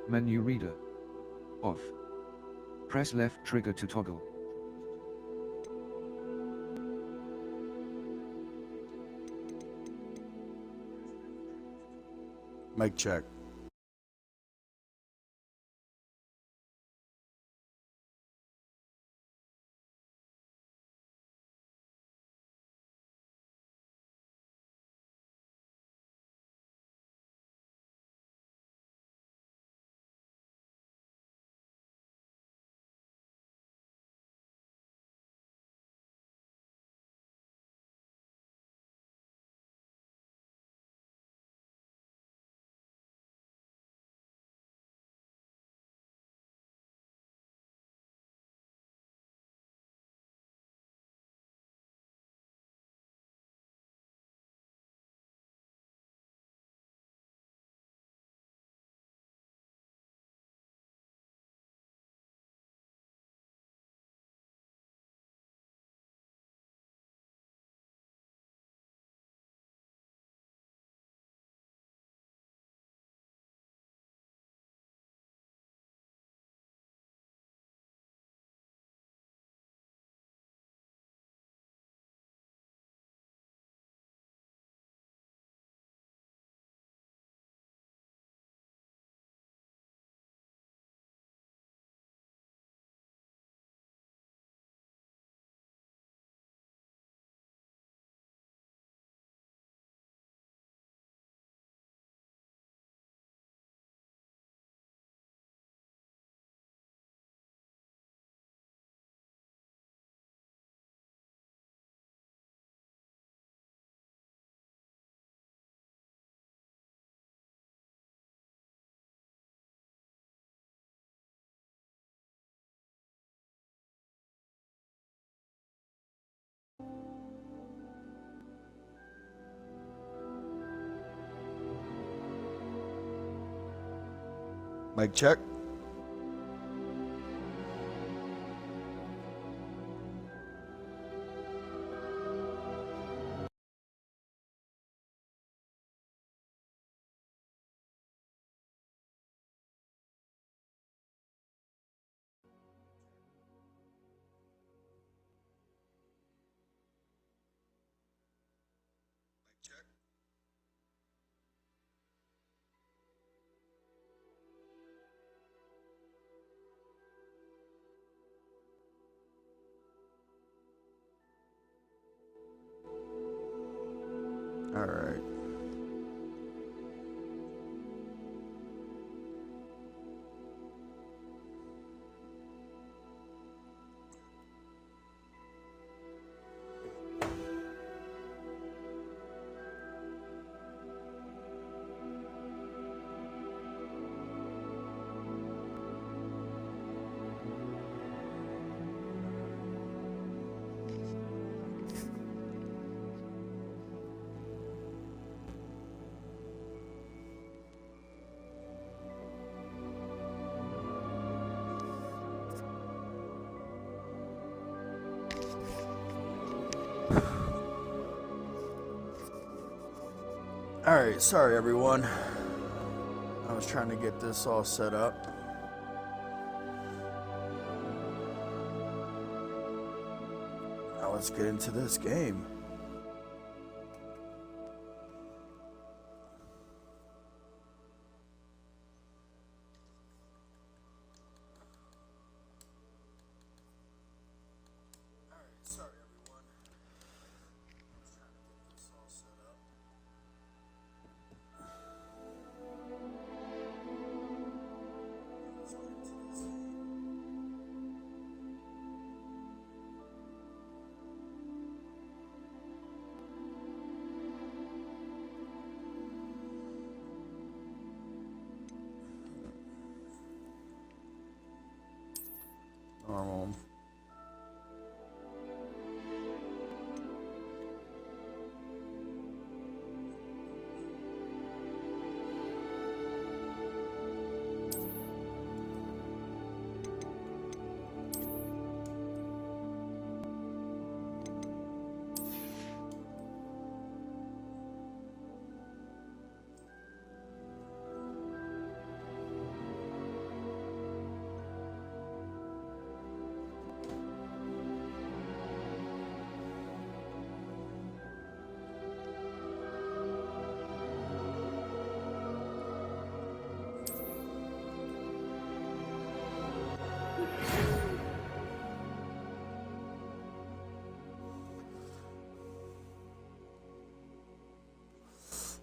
Menu reader. Off. Press left trigger to toggle. Mic check. Mic check. All right. All right, sorry everyone. I was trying to get this all set up. Now let's get into this game. All right, sorry everyone. I was trying to get this all set up. Let's get into this game. Normal.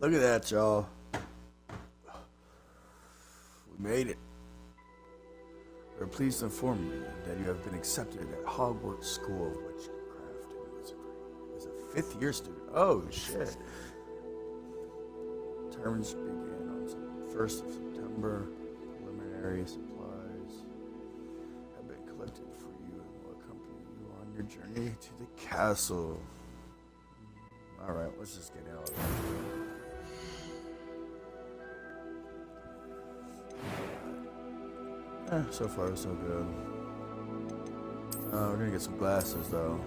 Look at that, y'all. We made it. We're pleased to inform you that you have been accepted at Howarst School of Witchcraft and Wizardry as a 5th year student. Oh, shit. Terms begin on the 1st of September. Preliminary supplies have been collected for you and will accompany you on your journey to the castle. Alright, let's just get out of here. So far so good. We're gonna get some glasses though.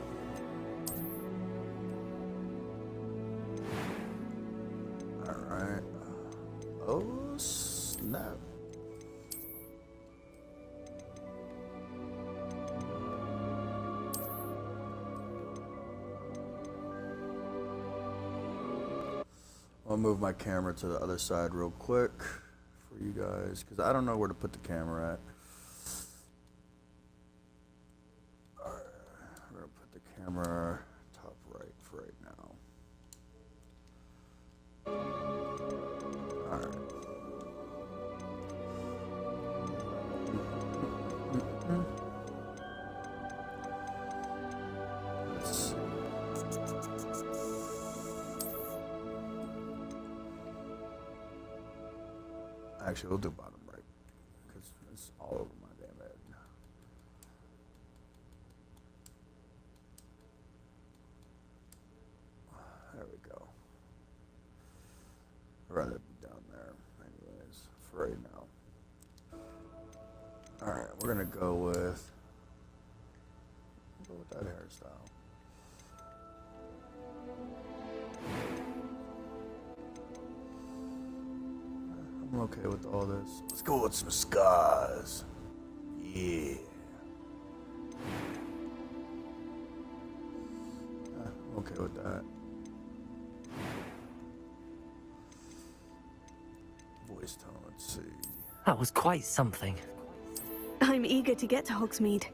Alright. Oh snap. I'll move my camera to the other side real quick for you guys, because I don't know where to put the camera at. Alright, we're going to put the camera top right for right now. Alright. Let's see. Actually, we'll do bottom right, because it's all over my damn head. There we go. I'd rather be down there, anyways, for right now. Alright, we're gonna go with that hairstyle. I'm okay with all this. Let's go with some scars. Yeah. I'm okay with that. Voice tone, let's see. That was quite something. I'm eager to get to Hogsmeade.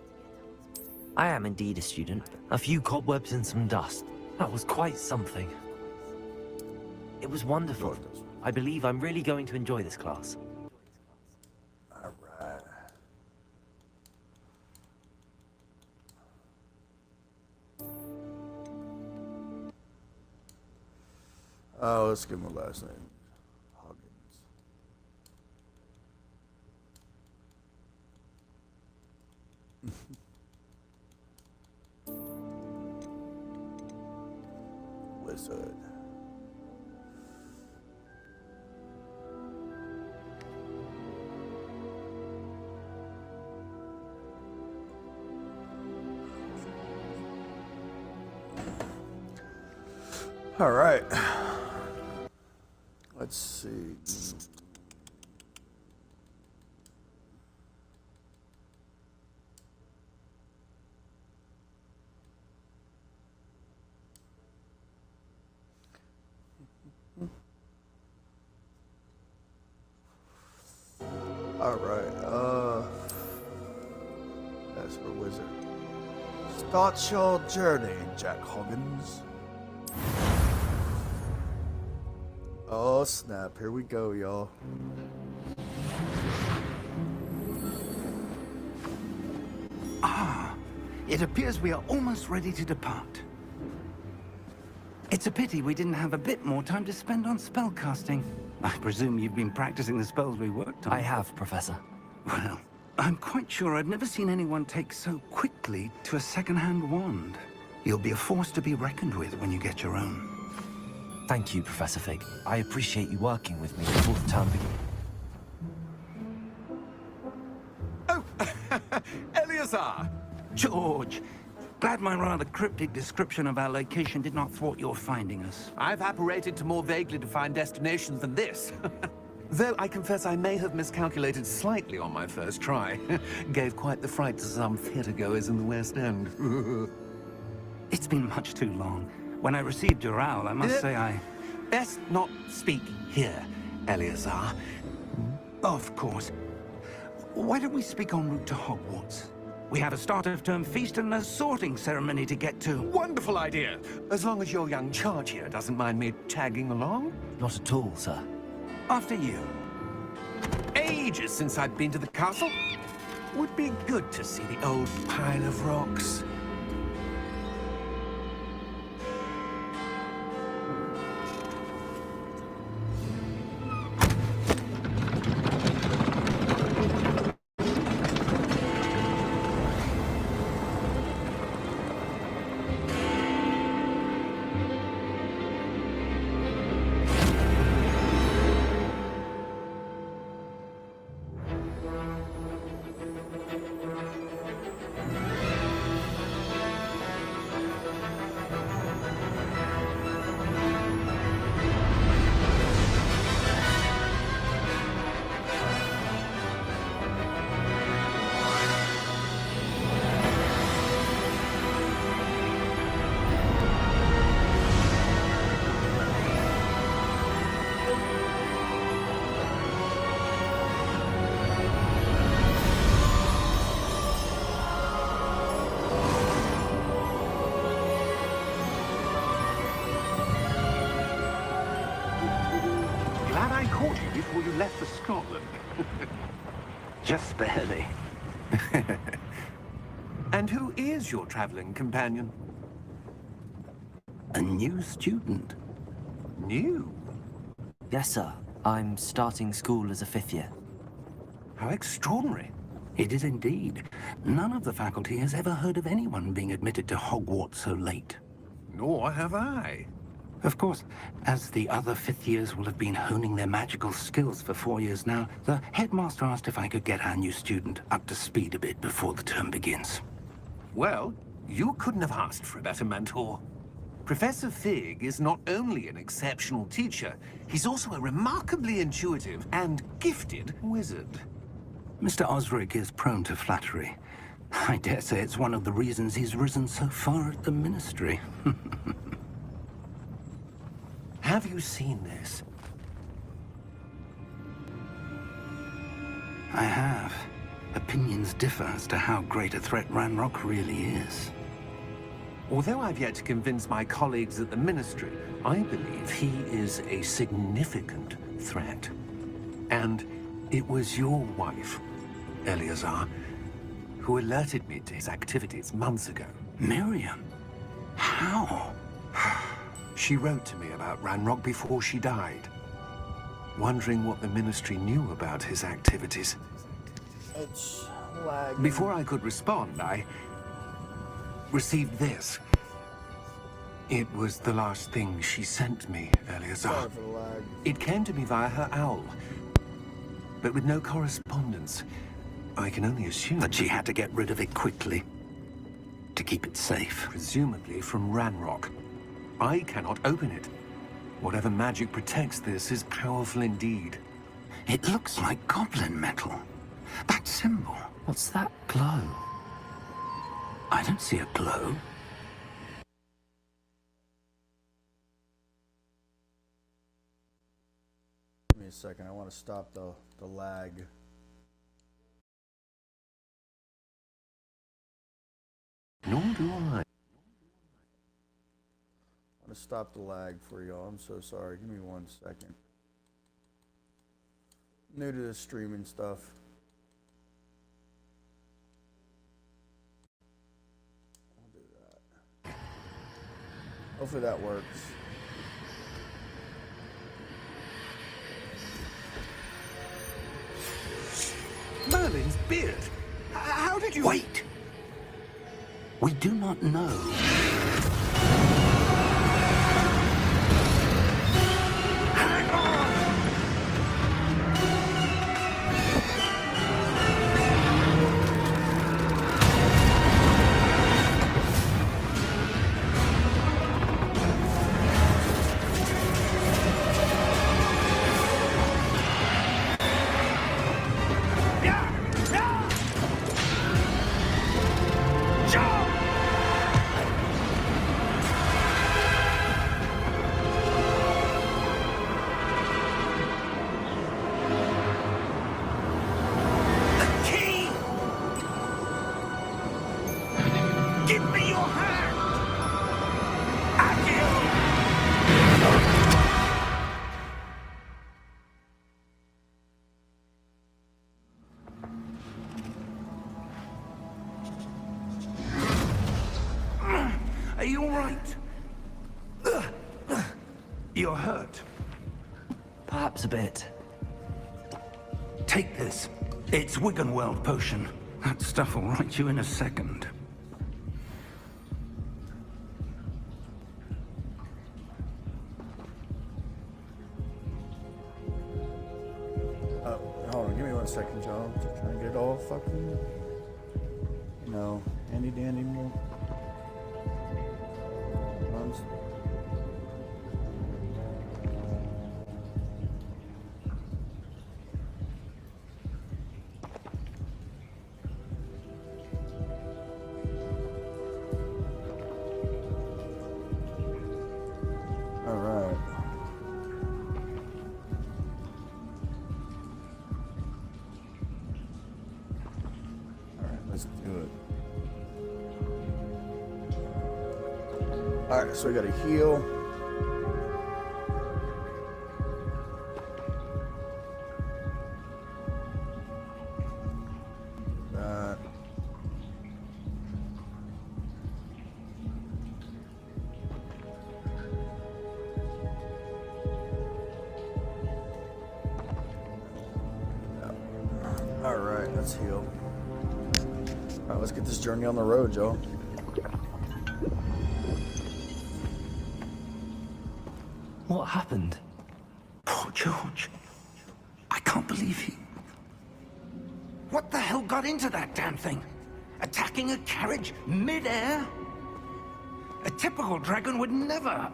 I am indeed a student. A few cobwebs and some dust. That was quite something. It was wonderful. I believe I'm really going to enjoy this class. Alright. Oh, let's give him a last name. Hoggins. Wizard. All right. Let's see. All right. That's for Wizard. Start your journey, Jack Hoggins. Oh snap, here we go, y'all. Ah, it appears we are almost ready to depart. It's a pity we didn't have a bit more time to spend on spellcasting. I presume you've been practicing the spells we worked on. I have, Professor. Well, I'm quite sure I've never seen anyone take so quickly to a second-hand wand. You'll be a force to be reckoned with when you get your own. Thank you, Professor Fig. I appreciate you working with me before the term begins. Oh, Eleazar! George, glad my rather cryptic description of our location did not thwart your finding us. I've apparated to more vaguely defined destinations than this. Though I confess I may have miscalculated slightly on my first try. Gave quite the fright to some theatergoers in the West End. It's been much too long. When I received your owl, I must say I... Best not speak here, Eleazar. Of course. Why don't we speak en route to Hogwarts? We have a start-of-term feast and a sorting ceremony to get to. Wonderful idea. As long as your young charge here doesn't mind me tagging along. Not at all, sir. After you. Ages since I've been to the castle. Would be good to see the old pile of rocks. Glad I caught you before you left for Scotland. Just barely. And who is your traveling companion? A new student. New? Yes, sir. I'm starting school as a 5th year. How extraordinary. It is indeed. None of the faculty has ever heard of anyone being admitted to Hogwarts so late. Nor have I. Of course, as the other 5th years will have been honing their magical skills for 4 years now, the headmaster asked if I could get our new student up to speed a bit before the term begins. Well, you couldn't have asked for a better mentor. Professor Fig is not only an exceptional teacher, he's also a remarkably intuitive and gifted wizard. Mr. Osric is prone to flattery. I dare say it's one of the reasons he's risen so far at the Ministry. Have you seen this? I have. Opinions differ as to how great a threat Ranrock really is. Although I've yet to convince my colleagues at the Ministry, I believe he is a significant threat. And it was your wife, Eleazar, who alerted me to his activities months ago. Miriam? How? She wrote to me about Ranrock before she died, wondering what the Ministry knew about his activities. It's lag. Before I could respond, I received this. It was the last thing she sent me, Eleazar. Sorry for the lag. It came to me via her owl, but with no correspondence. I can only assume That she had to get rid of it quickly. To keep it safe. presumably from Ranrock. I cannot open it. Whatever magic protects this is powerful indeed. It looks like goblin metal. That symbol. What's that glow? I don't see a glow. Give me a second. I want to stop the lag. Nor do I. I want to stop the lag for y'all. I'm so sorry. Give me 1 second. New to this streaming stuff. I'll do that. Hopefully that works. Merlin's beard. How did you... Wait! We do not know. Hang on! You're hurt. Perhaps a bit. Take this. It's Wiggenweld potion. That stuff will right you in a second. Hold on, give me 1 second, Joe. I'm just trying to get it all fucking, you know, handy dandy more. Let's do it. Alright, so we gotta heal. That. Alright, let's heal. Alright, let's get this journey on the road, Joe. What happened? Poor George. I can't believe he... What the hell got into that damn thing? Attacking a carriage mid-air? A typical dragon would never...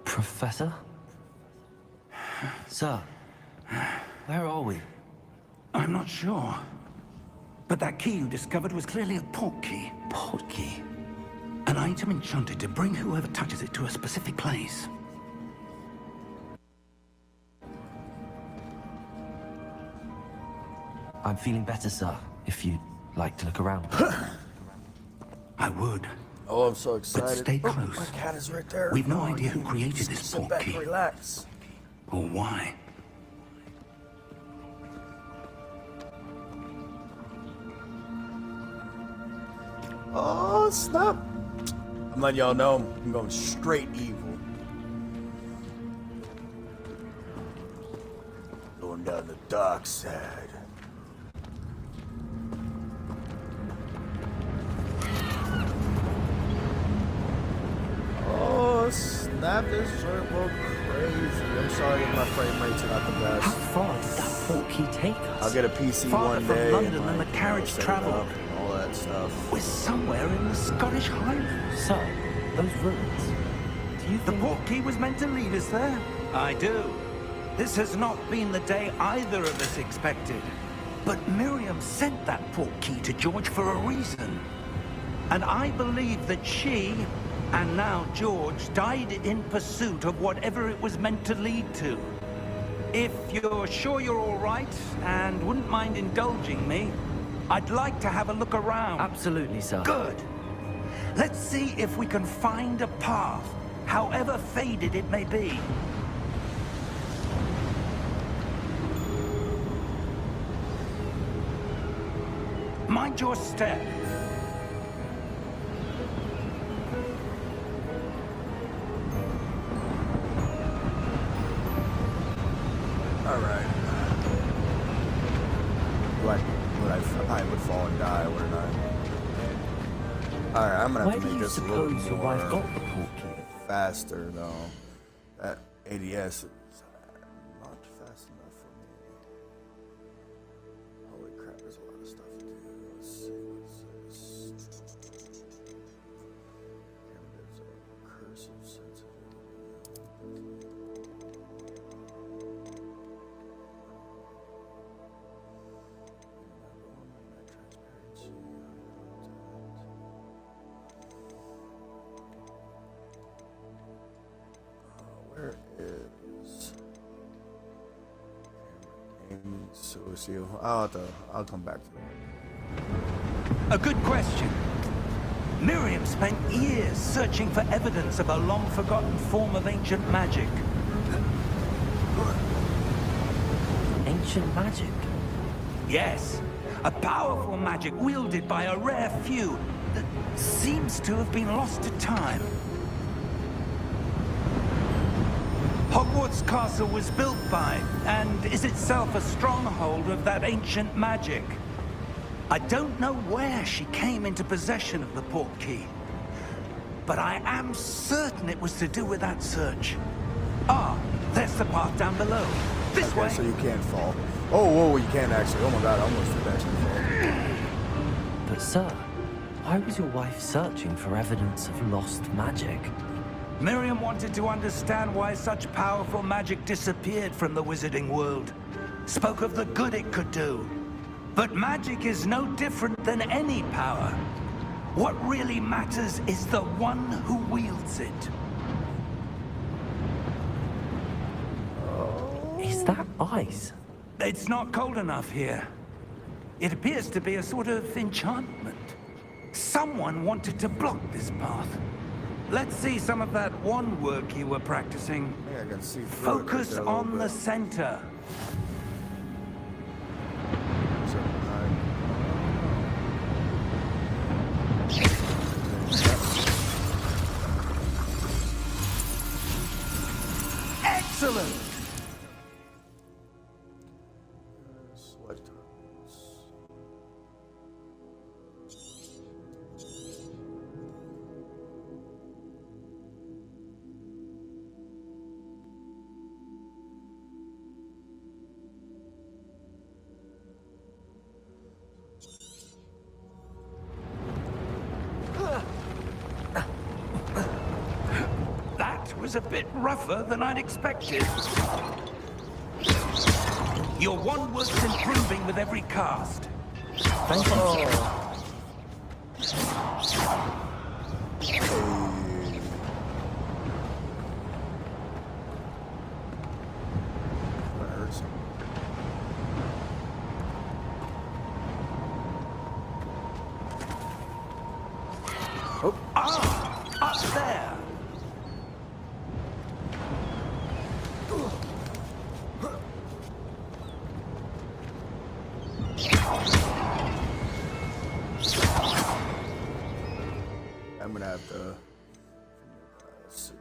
Professor? Sir, where are we? I'm not sure. But that key you discovered was clearly a port key. Port key? An item enchanted to bring whoever touches it to a specific place. I'm feeling better, sir, if you'd like to look around. I would. Oh, I'm so excited. But stay Oh, close. my cat is right there. We've no Oh, idea who you created this sit port back key. and relax. Or why. Oh, snap. I'm letting y'all know I'm going straight evil. Going down the dark side. Oh, snap. This joint will crazy. I'm sorry if my frame rates are not the How best. far did that port key take us? I'll get a PC Farther one from day. London and, than the like, carriage set it travelled. up and all that stuff. We're somewhere in the Scottish Highlands. Sir, those ruins. Do you The think... port key was meant to lead us there? I do. This has not been the day either of us expected. But Miriam sent that port key to George for a reason. And I believe that she, and now George, died in pursuit of whatever it was meant to lead to. If you're sure you're all right, and wouldn't mind indulging me, I'd like to have a look around. Absolutely, sir. Good. Let's see if we can find a path, however faded it may be. Mind your step. Alright. I would fall and die, wouldn't I? Alright, I'm gonna Where have to do make you this a little suppose your wife more got the port key? faster, though. That ADS is not fast enough for me. Holy crap, there's a lot of stuff to do. Let's see, what's this? There's a cursive sensitivity. Where is gaming socio? I'll come back to that. A good question. Miriam spent years searching for evidence of a long-forgotten form of ancient magic. Ancient magic? Yes, a powerful magic wielded by a rare few that seems to have been lost to time. Hogwarts Howarst castle was built by, and is itself a stronghold of that ancient magic. I don't know where she came into possession of the portkey, but I am certain it was to do with that search. Ah, there's the path down below. This way. So you can't fall. Oh, whoa, you can't actually. Oh my god, I almost did actually fall. But sir, why was your wife searching for evidence of lost magic? Miriam wanted to understand why such powerful magic disappeared from the wizarding world. Spoke of the good it could do. But magic is no different than any power. What really matters is the one who wields it. Is that ice? It's not cold enough here. It appears to be a sort of enchantment. Someone wanted to block this path. Let's see some of that wand work you were practicing. I think I can see through Focus it on the center. Excellent! Select targets. That was a bit rougher than I'd expected. Your wand work's improving with every cast. Thank you. That hurts. Up there! I'm gonna have to. Let's see.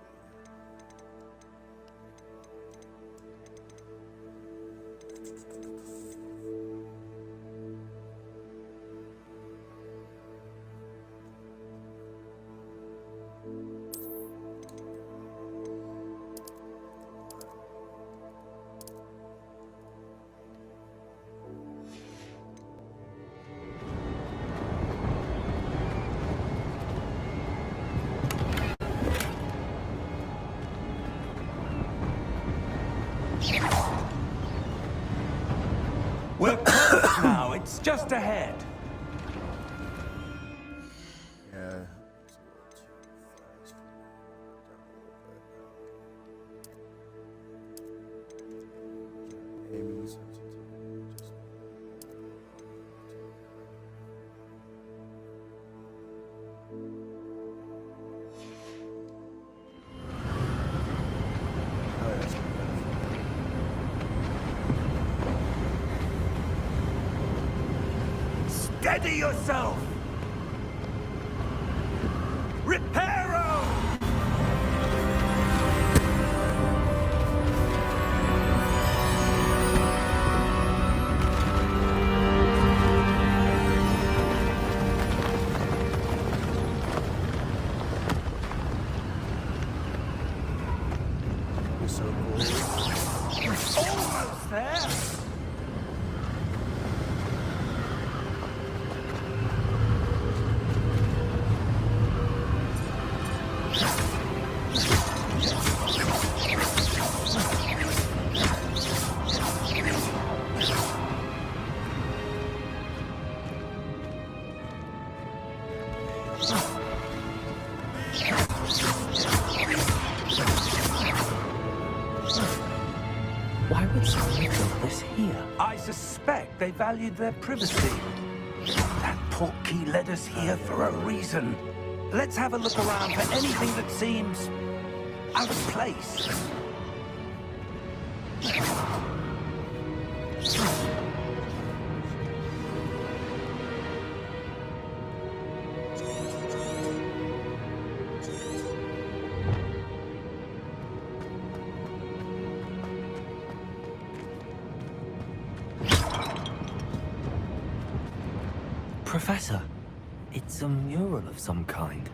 We're close now, it's just ahead. Yeah. Aiming sensitivity. Just. Oh, yeah, that's good. Steady yourself! Reparo! You're so cool. Almost there! Why would someone build this here? I suspect they valued their privacy. That portkey led us here for a reason. Let's have a look around for anything that seems out of place. Professor, it's a mural of some kind.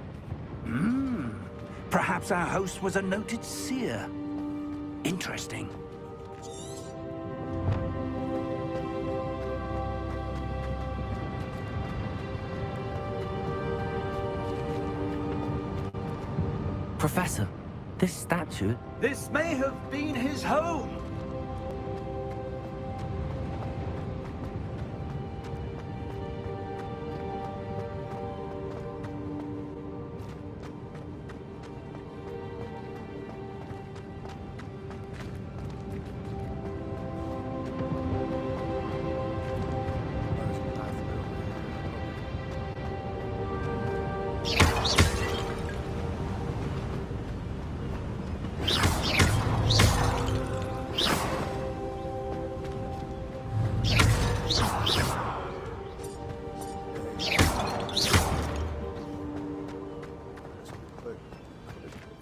Perhaps our host was a noted seer. Interesting. Professor, this statue... This may have been his home.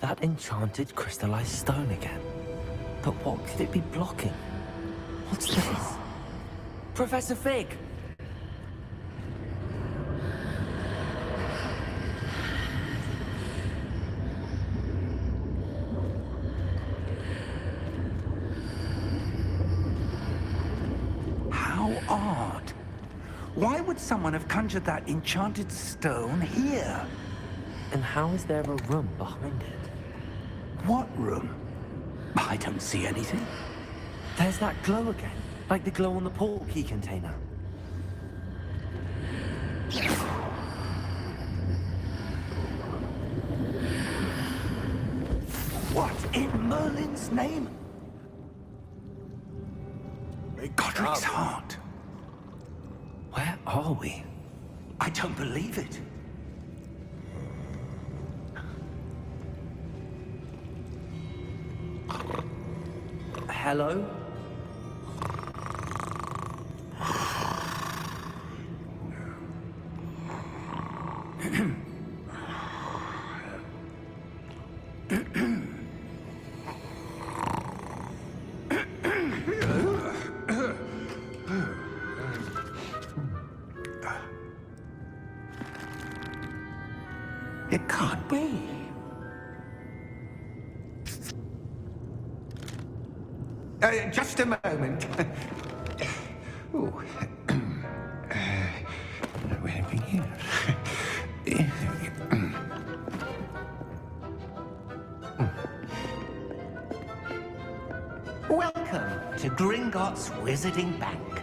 That enchanted crystallized stone again. But what could it be blocking? What's this? Professor Fig! How odd. Why would someone have conjured that enchanted stone here? And how is there a room behind it? What room? I don't see anything. There's that glow again, like the glow on the portkey container. What in Merlin's name? Godric's heart. Where are we? I don't believe it. Hello? It can't be. Just a moment. Ooh. Where are we here? Welcome to Gringotts Wizarding Bank.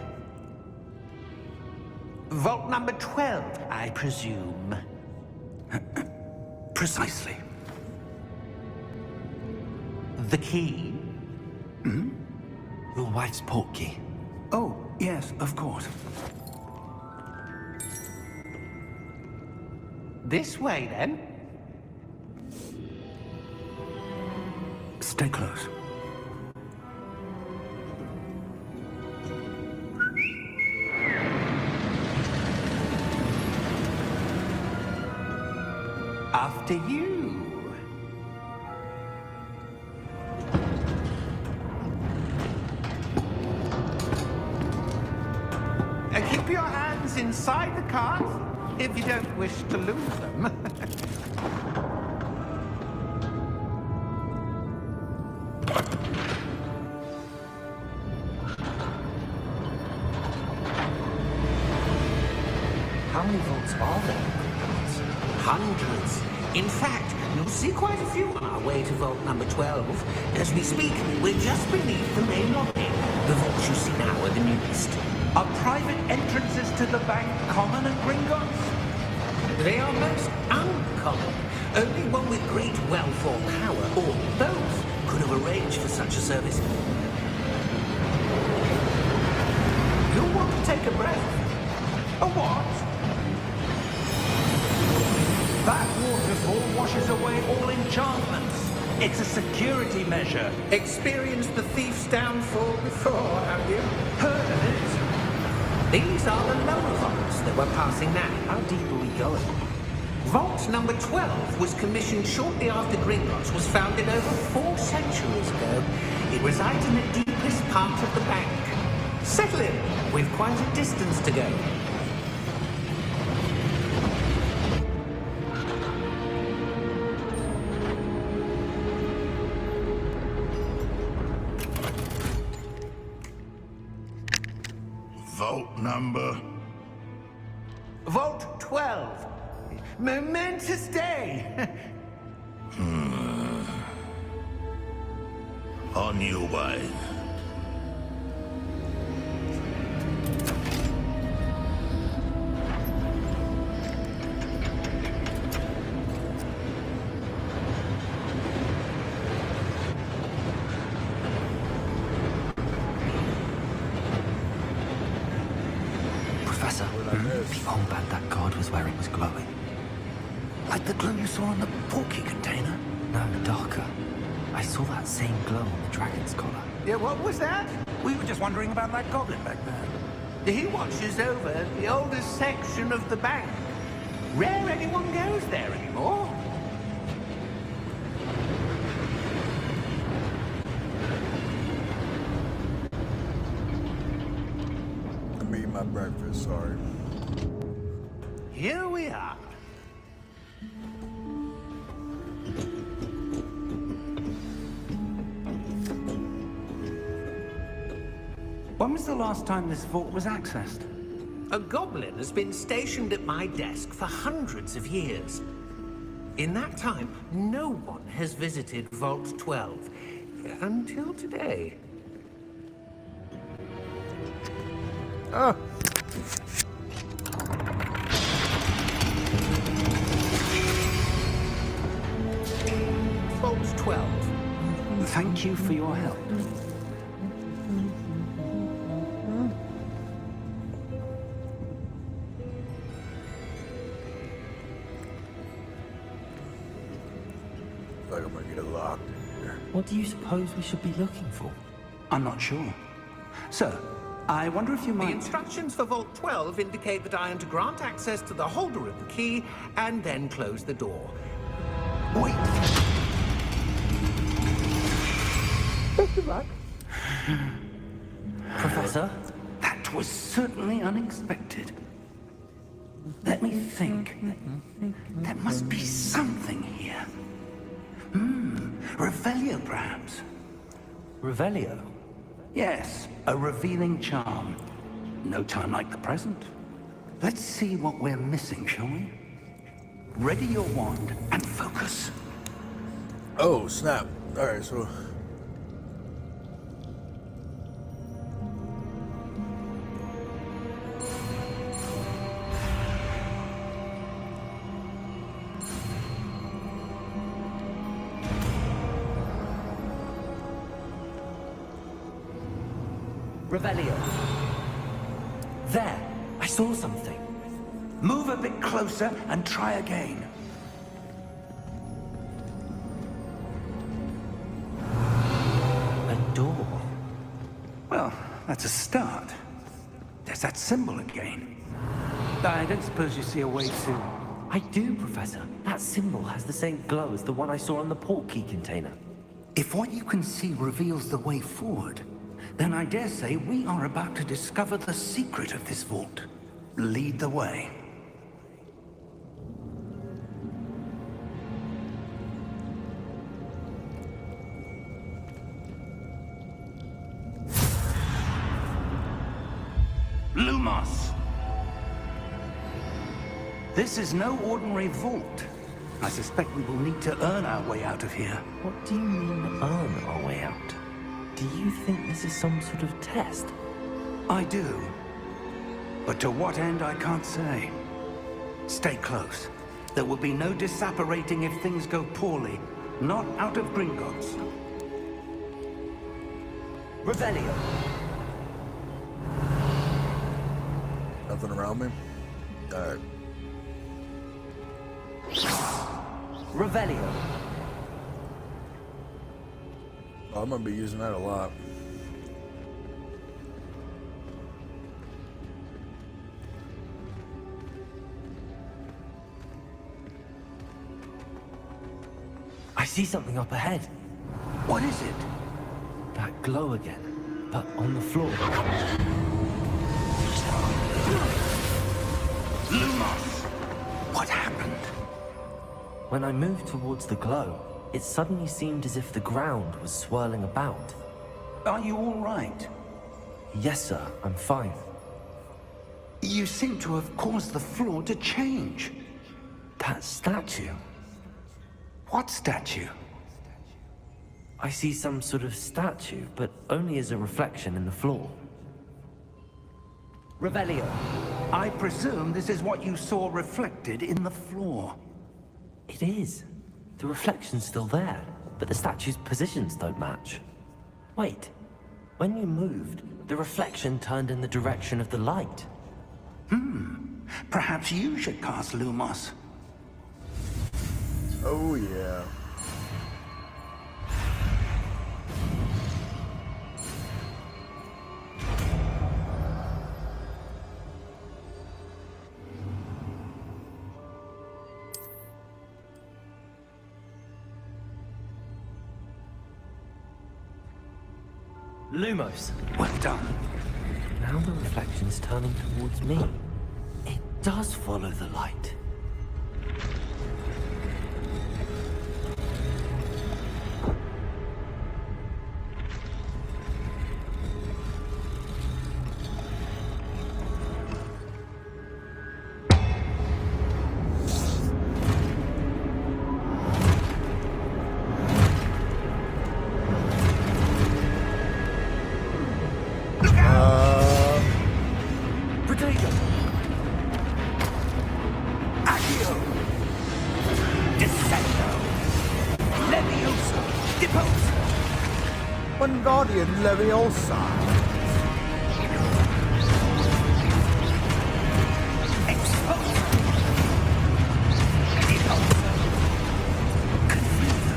Vault number 12, I presume. Precisely. The key? Your wife's portkey. Oh, yes, of course. This way, then. Stay close. After you. Keep your hands inside the cart if you don't wish to lose them. How many vaults are there? Hundreds. In fact, you'll see quite a few on our way to vault number 12. As we speak, we're just beneath the main lobby. The vaults you see now are the newest. Are private entrances to the bank common at Gringotts? They are most uncommon. Only one with great wealth or power, or both, could have arranged for such a service. You'll want to take a breath. A what? That waterfall washes away all enchantments. It's a security measure. Experienced the thief's downfall before, have you? Heard of it? These are the lower vaults that we're passing now. How deep are we going? Vault number 12 was commissioned shortly after Gringotts was founded over 4 centuries ago. It resides in the deepest part of the bank. Settle in. We've quite a distance to go. Vault number? Vault 12. Momentous day. On your way. Professor, the armband that guard was wearing was glowing. Like the glow you saw on the porky container? No, darker. I saw that same glow on the dragon's collar. Yeah, what was that? We were just wondering about that goblin back there. He watches over the oldest section of the bank. Rare anyone goes there anymore. I'm eating my breakfast, sorry. Here we are. When was the last time this vault was accessed? A goblin has been stationed at my desk for hundreds of years. In that time, no one has visited Vault 12. Until today. Ah! Vault 12. Thank you for your help. Like I'm gonna get it locked in here. What do you suppose we should be looking for? I'm not sure. Sir, I wonder if you The might... instructions for Vault 12 indicate that I am to grant access to the holder of the key and then close the door. Wait! Professor? That was certainly unexpected. Let me think. There must be something here. Revelio, perhaps. Revelio? Yes, a revealing charm. No time like the present. Let's see what we're missing, shall we? Ready your wand and focus. Oh, snap. Alright, so... Revelio. There! I saw something. Move a bit closer and try again. A door. Well, that's a start. There's that symbol again. I don't suppose you see a way to... I do, Professor. That symbol has the same glow as the one I saw on the port key container. If what you can see reveals the way forward, then I dare say we are about to discover the secret of this vault. Lead the way. Lumos! This is no ordinary vault. I suspect we will need to earn our way out of here. What do you mean, earn our way out? Do you think this is some sort of test? I do. But to what end, I can't say. Stay close. There will be no disapparating if things go poorly. Not out of Gringotts. Revelio! Nothing around me? Alright. Revelio! Oh, I'm gonna be using that a lot. I see something up ahead. What is it? That glow again, but on the floor. Lumos! What happened? When I moved towards the glow, it suddenly seemed as if the ground was swirling about. Are you all right? Yes, sir, I'm fine. You seem to have caused the floor to change. That statue. What statue? I see some sort of statue, but only as a reflection in the floor. Revelio, I presume this is what you saw reflected in the floor. It is. The reflection's still there, but the statue's positions don't match. Wait. When you moved, the reflection turned in the direction of the light. Perhaps you should cast Lumos. Oh yeah. Lumos. Well done. Now the reflection's turning towards me. It does follow the light. Protego! Accio! Descendo! Levioso! Deposo! Wingardium Leviosa. Exposo! Deposo! Confuso!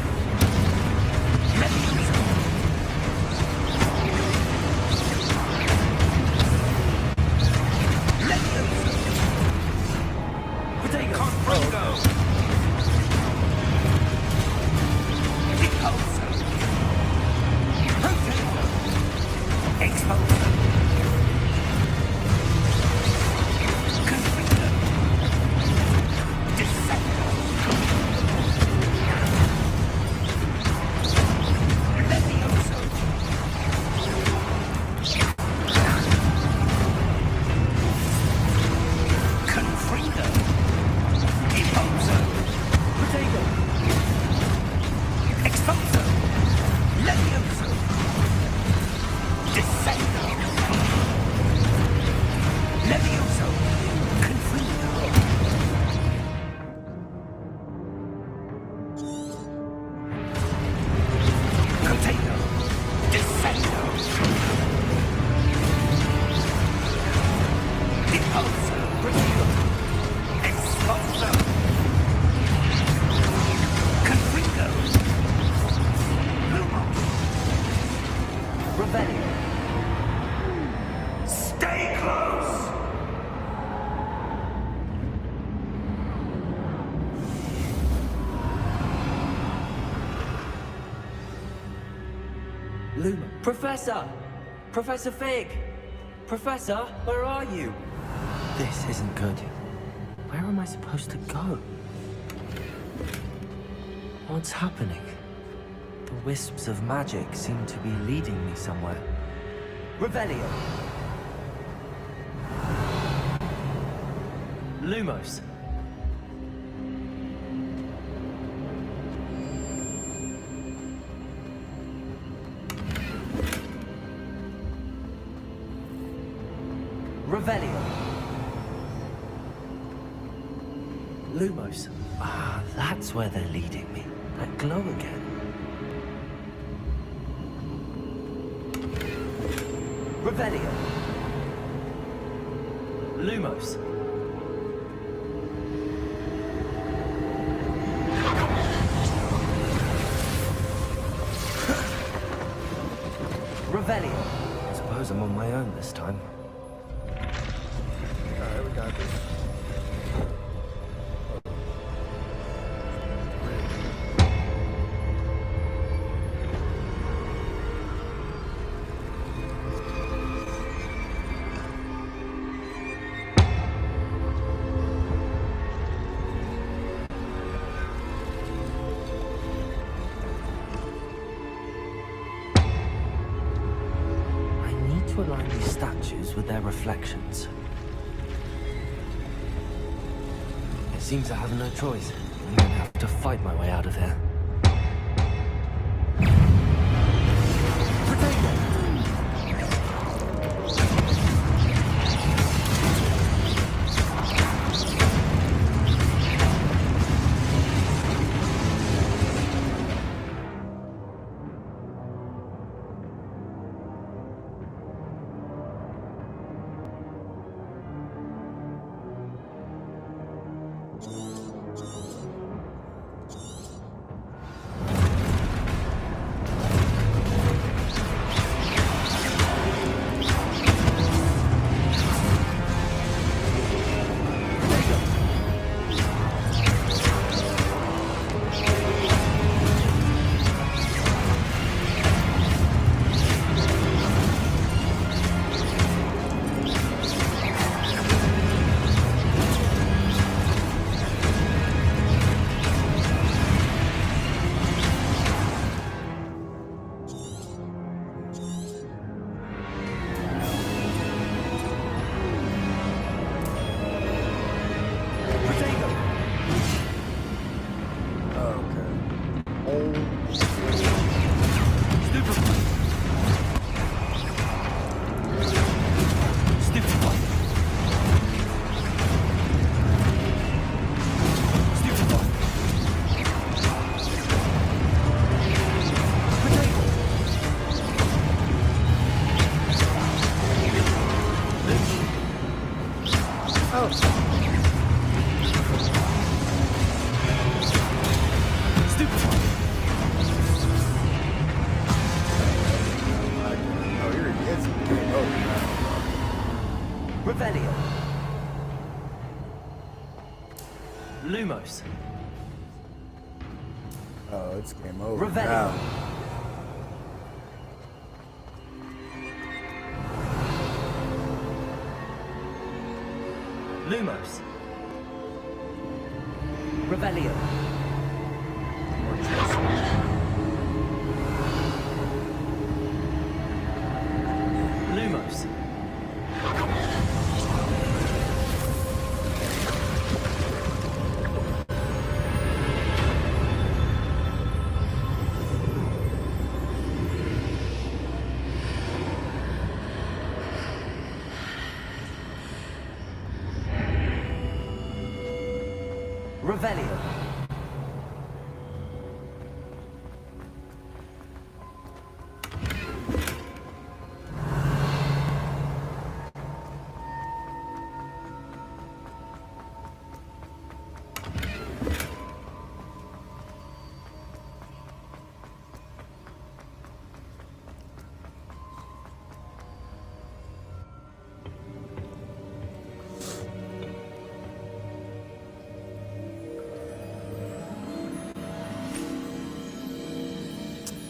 Levioso! Levioso! Protego! Confringo! Deposo! Protego! Exposo! Confringo! Descendo! Levioso! Confringo! Deposo! Protego! Exposo! Levioso! Descendo! Levioso! Confringo! Protego! Descendo! Deposo! Protego! Exposo! Confringo! Lumos! Revelio! Stay close! Luma. Professor! Professor Fig! Professor, where are you? This isn't good. Where am I supposed to go? What's happening? The wisps of magic seem to be leading me somewhere. Revelio! Lumos. Revelio. Lumos. Ah, that's where they're leading me. That glow again. Revelio. Lumos. Revelio. I suppose I'm on my own this time. Alright, we got this. I need to align these statues with their reflections. seem to have no choice. I'm gonna have to fight my way out of here. Revelio. Lumos. Oh, it's game over Revelio. now. Lumos. Revelio. Lumos. Revelio.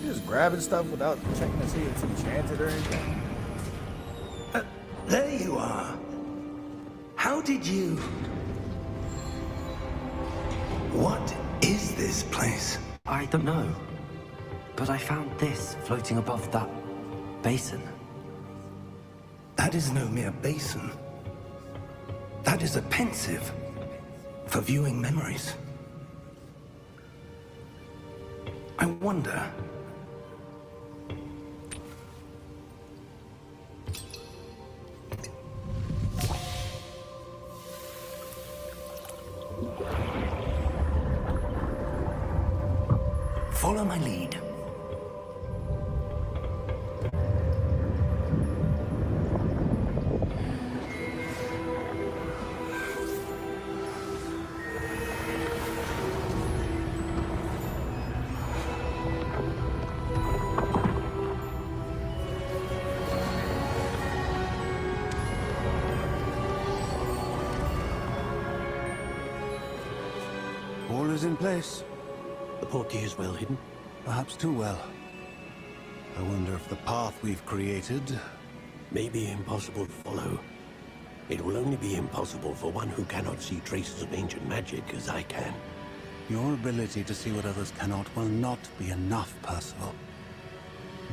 Just grabbing stuff without checking to see if it's enchanted or anything. There you are. How did you... What is this place? I don't know. But I found this floating above that basin. That is no mere basin. That is a pensive for viewing memories. I wonder... Follow my lead. All is in place. The portkey is well hidden. Perhaps too well. I wonder if the path we've created... May be impossible to follow. It will only be impossible for one who cannot see traces of ancient magic as I can. Your ability to see what others cannot will not be enough, Percival.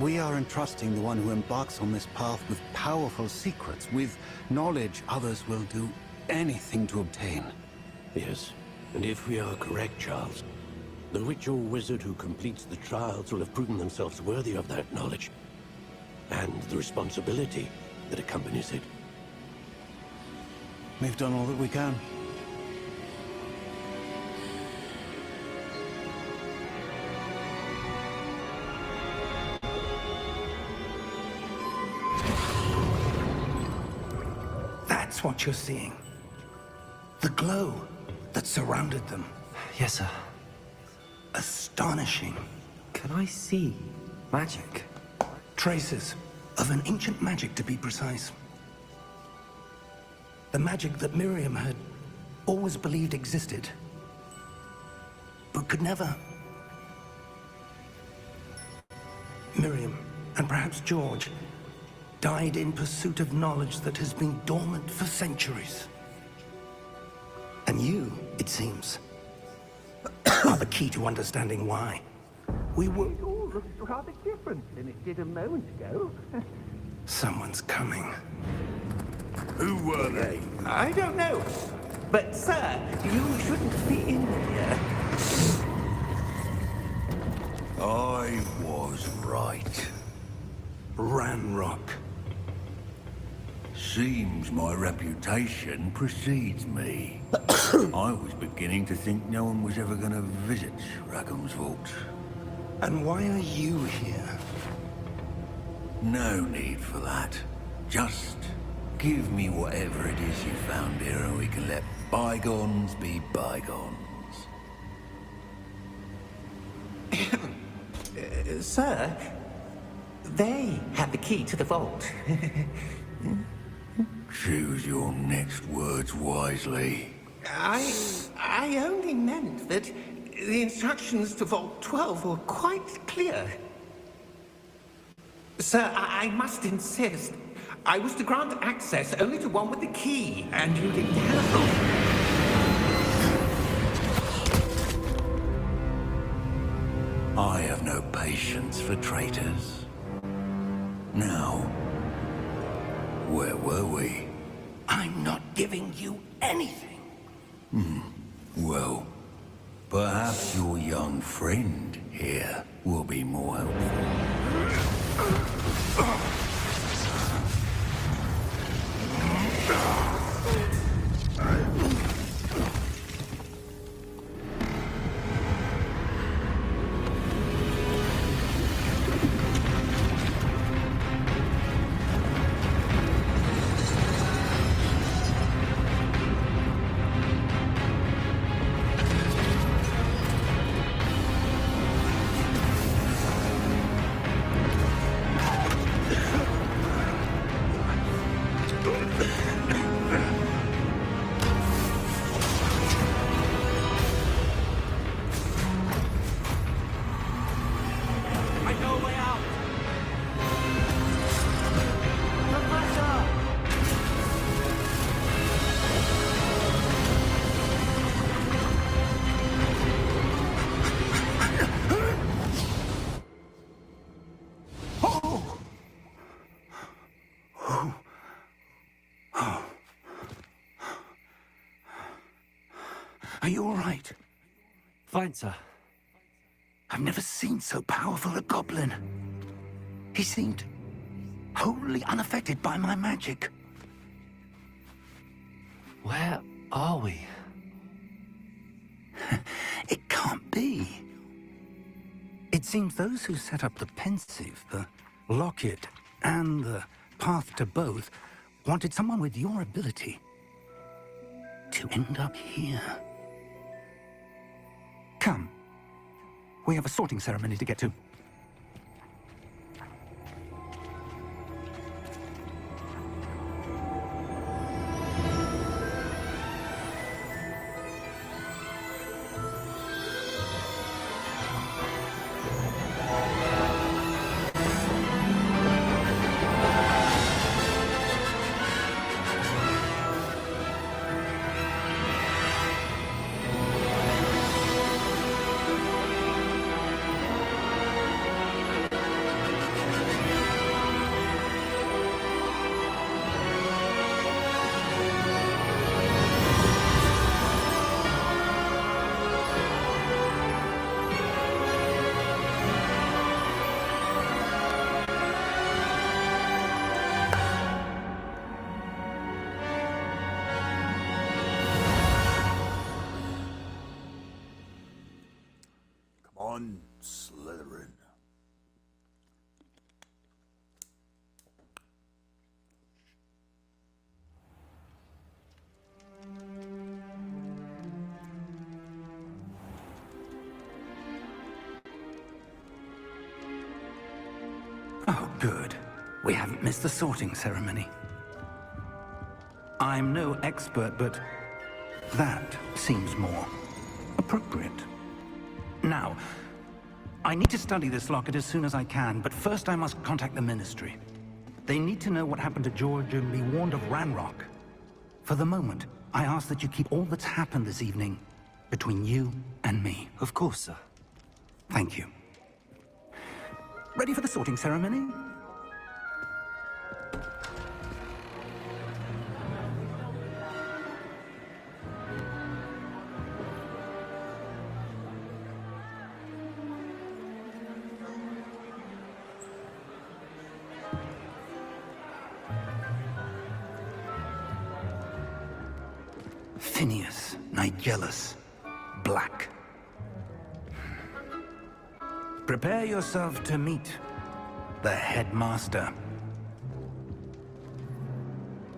We are entrusting the one who embarks on this path with powerful secrets, with knowledge others will do anything to obtain. Yes, And if we are correct, Charles, the witch or wizard who completes the trials will have proven themselves worthy of that knowledge, and the responsibility that accompanies it. We've done all that we can. That's what you're seeing. The glow that surrounded them. Yes, sir. Astonishing. Can I see magic? Traces of an ancient magic, to be precise. The magic that Miriam had always believed existed, but could never. Miriam, and perhaps George, died in pursuit of knowledge that has been dormant for centuries. And you, it seems, are the key to understanding why. We were... It all looks rather different than it did a moment ago. Someone's coming. Who were they? I don't know. But, sir, you shouldn't be in here. I was right. Ranrock. Seems my reputation precedes me. I was beginning to think no one was ever going to visit Rackham's vault. And why are you here? No need for that. Just give me whatever it is you found here and we can let bygones be bygones. Sir, they had the key to the vault. Choose your next words wisely. I only meant that the instructions to Vault 12 were quite clear. Sir, I must insist. I was to grant access only to one with the key, and you didn't have I have no patience for traitors. Now, where were we? I'm not giving you anything. Well, perhaps your young friend here will be more helpful. Are you all right? Fine, sir. I've never seen so powerful a goblin. He seemed wholly unaffected by my magic. Where are we? It can't be. It seems those who set up the pensive, the locket, and the path to both wanted someone with your ability to end up here. Come. We have a sorting ceremony to get to. Oh, good. We haven't missed the sorting ceremony. I'm no expert, but that seems more appropriate. Now, I need to study this locket as soon as I can, but first I must contact the Ministry. They need to know what happened to George and be warned of Ranrock. For the moment, I ask that you keep all that's happened this evening between you and me. Of course, sir. Thank you. Ready for the sorting ceremony? Phineas, Nigellus, Black. Prepare yourself to meet the headmaster.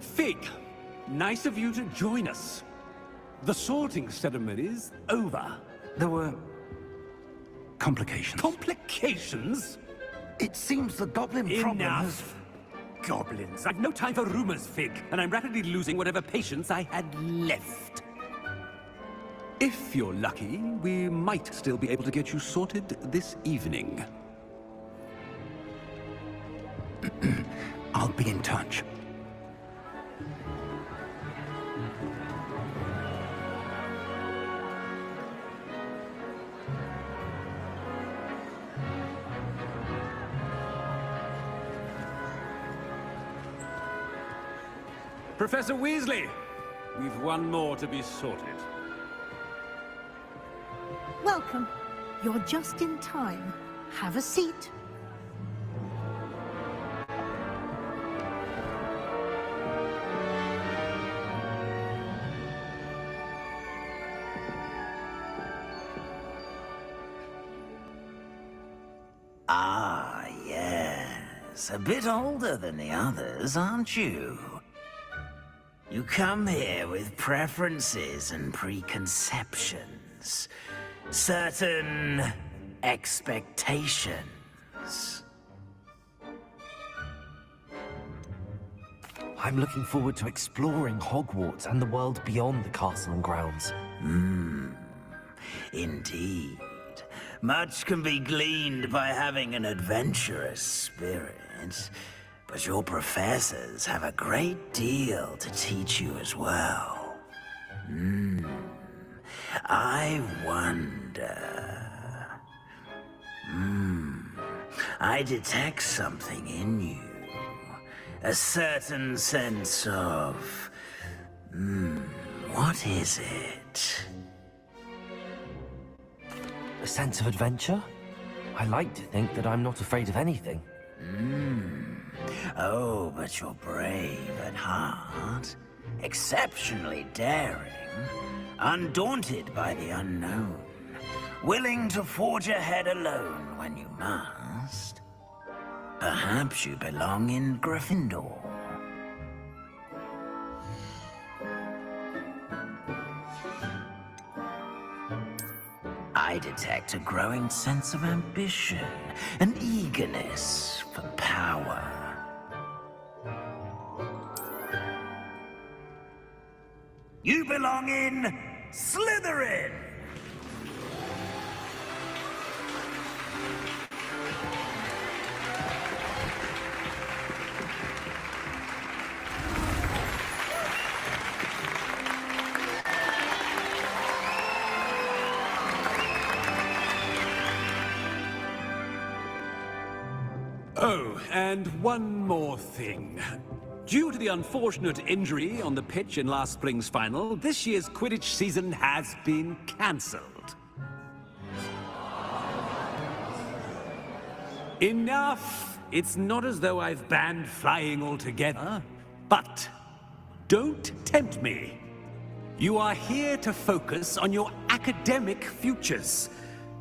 Fig, nice of you to join us. The sorting ceremony's over. There were complications. Complications? It seems the goblin problem has... Enough! Goblins. I've no time for rumors, Fig, and I'm rapidly losing whatever patience I had left. If you're lucky, we might still be able to get you sorted this evening. I'll be in touch. Professor Weasley, we've one more to be sorted. Welcome. You're just in time. Have a seat. Ah, yes. A bit older than the others, aren't you? You come here with preferences and preconceptions. Certain expectations. I'm looking forward to exploring Hogwarts and the world beyond the castle and grounds. Indeed. Much can be gleaned by having an adventurous spirit, but your professors have a great deal to teach you as well. I wonder... I detect something in you. A certain sense of... what is it? A sense of adventure? I like to think that I'm not afraid of anything. Oh, but you're brave at heart. Exceptionally daring. Undaunted by the unknown. Willing to forge ahead alone when you must. Perhaps you belong in Gryffindor. I detect a growing sense of ambition, an eagerness for power. You belong in Slytherin! Oh, and one more thing. Due to the unfortunate injury on the pitch in last spring's final, this year's Quidditch season has been cancelled. Enough! It's not as though I've banned flying altogether, but don't tempt me. You are here to focus on your academic futures.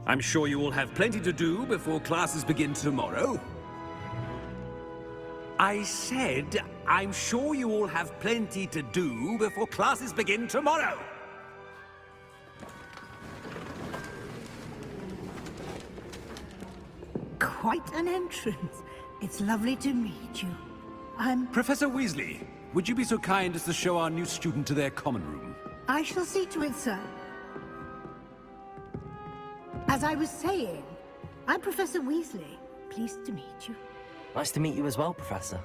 I'm sure you will have plenty to do before classes begin tomorrow. I said, I'm sure you all have plenty to do before classes begin tomorrow. Quite an entrance. It's lovely to meet you. I'm... Professor Weasley, would you be so kind as to show our new student to their common room? I shall see to it, sir. As I was saying, I'm Professor Weasley. Pleased to meet you. Nice to meet you as well, Professor.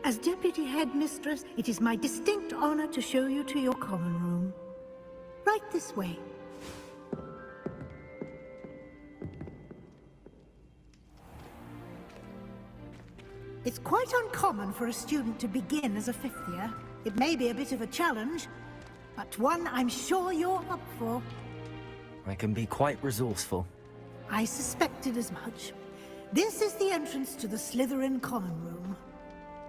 As Deputy Headmistress, it is my distinct honor to show you to your common room. Right this way. It's quite uncommon for a student to begin as a fifth year. It may be a bit of a challenge, but one I'm sure you're up for. I can be quite resourceful. I suspected as much. This is the entrance to the Slytherin common room.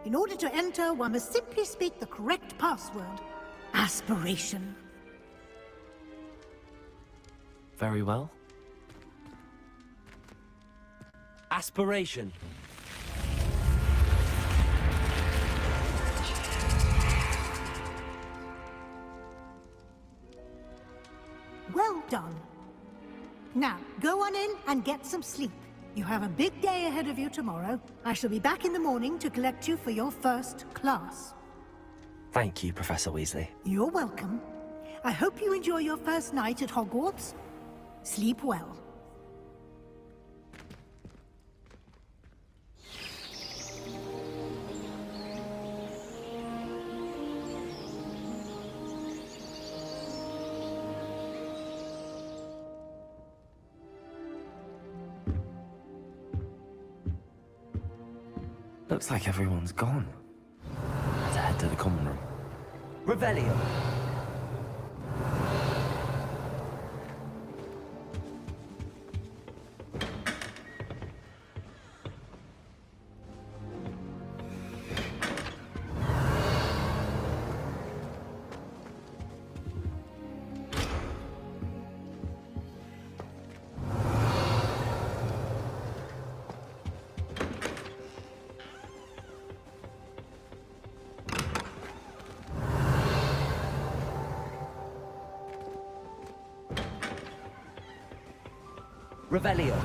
In order to enter, one must simply speak the correct password. Aspiration. Very well. Aspiration. Well done. Now, go on in and get some sleep. You have a big day ahead of you tomorrow. I shall be back in the morning to collect you for your first class. Thank you, Professor Weasley. You're welcome. I hope you enjoy your first night at Hogwarts. Sleep well. Looks like everyone's gone. Let's head to the common room. Revelio! Revelio.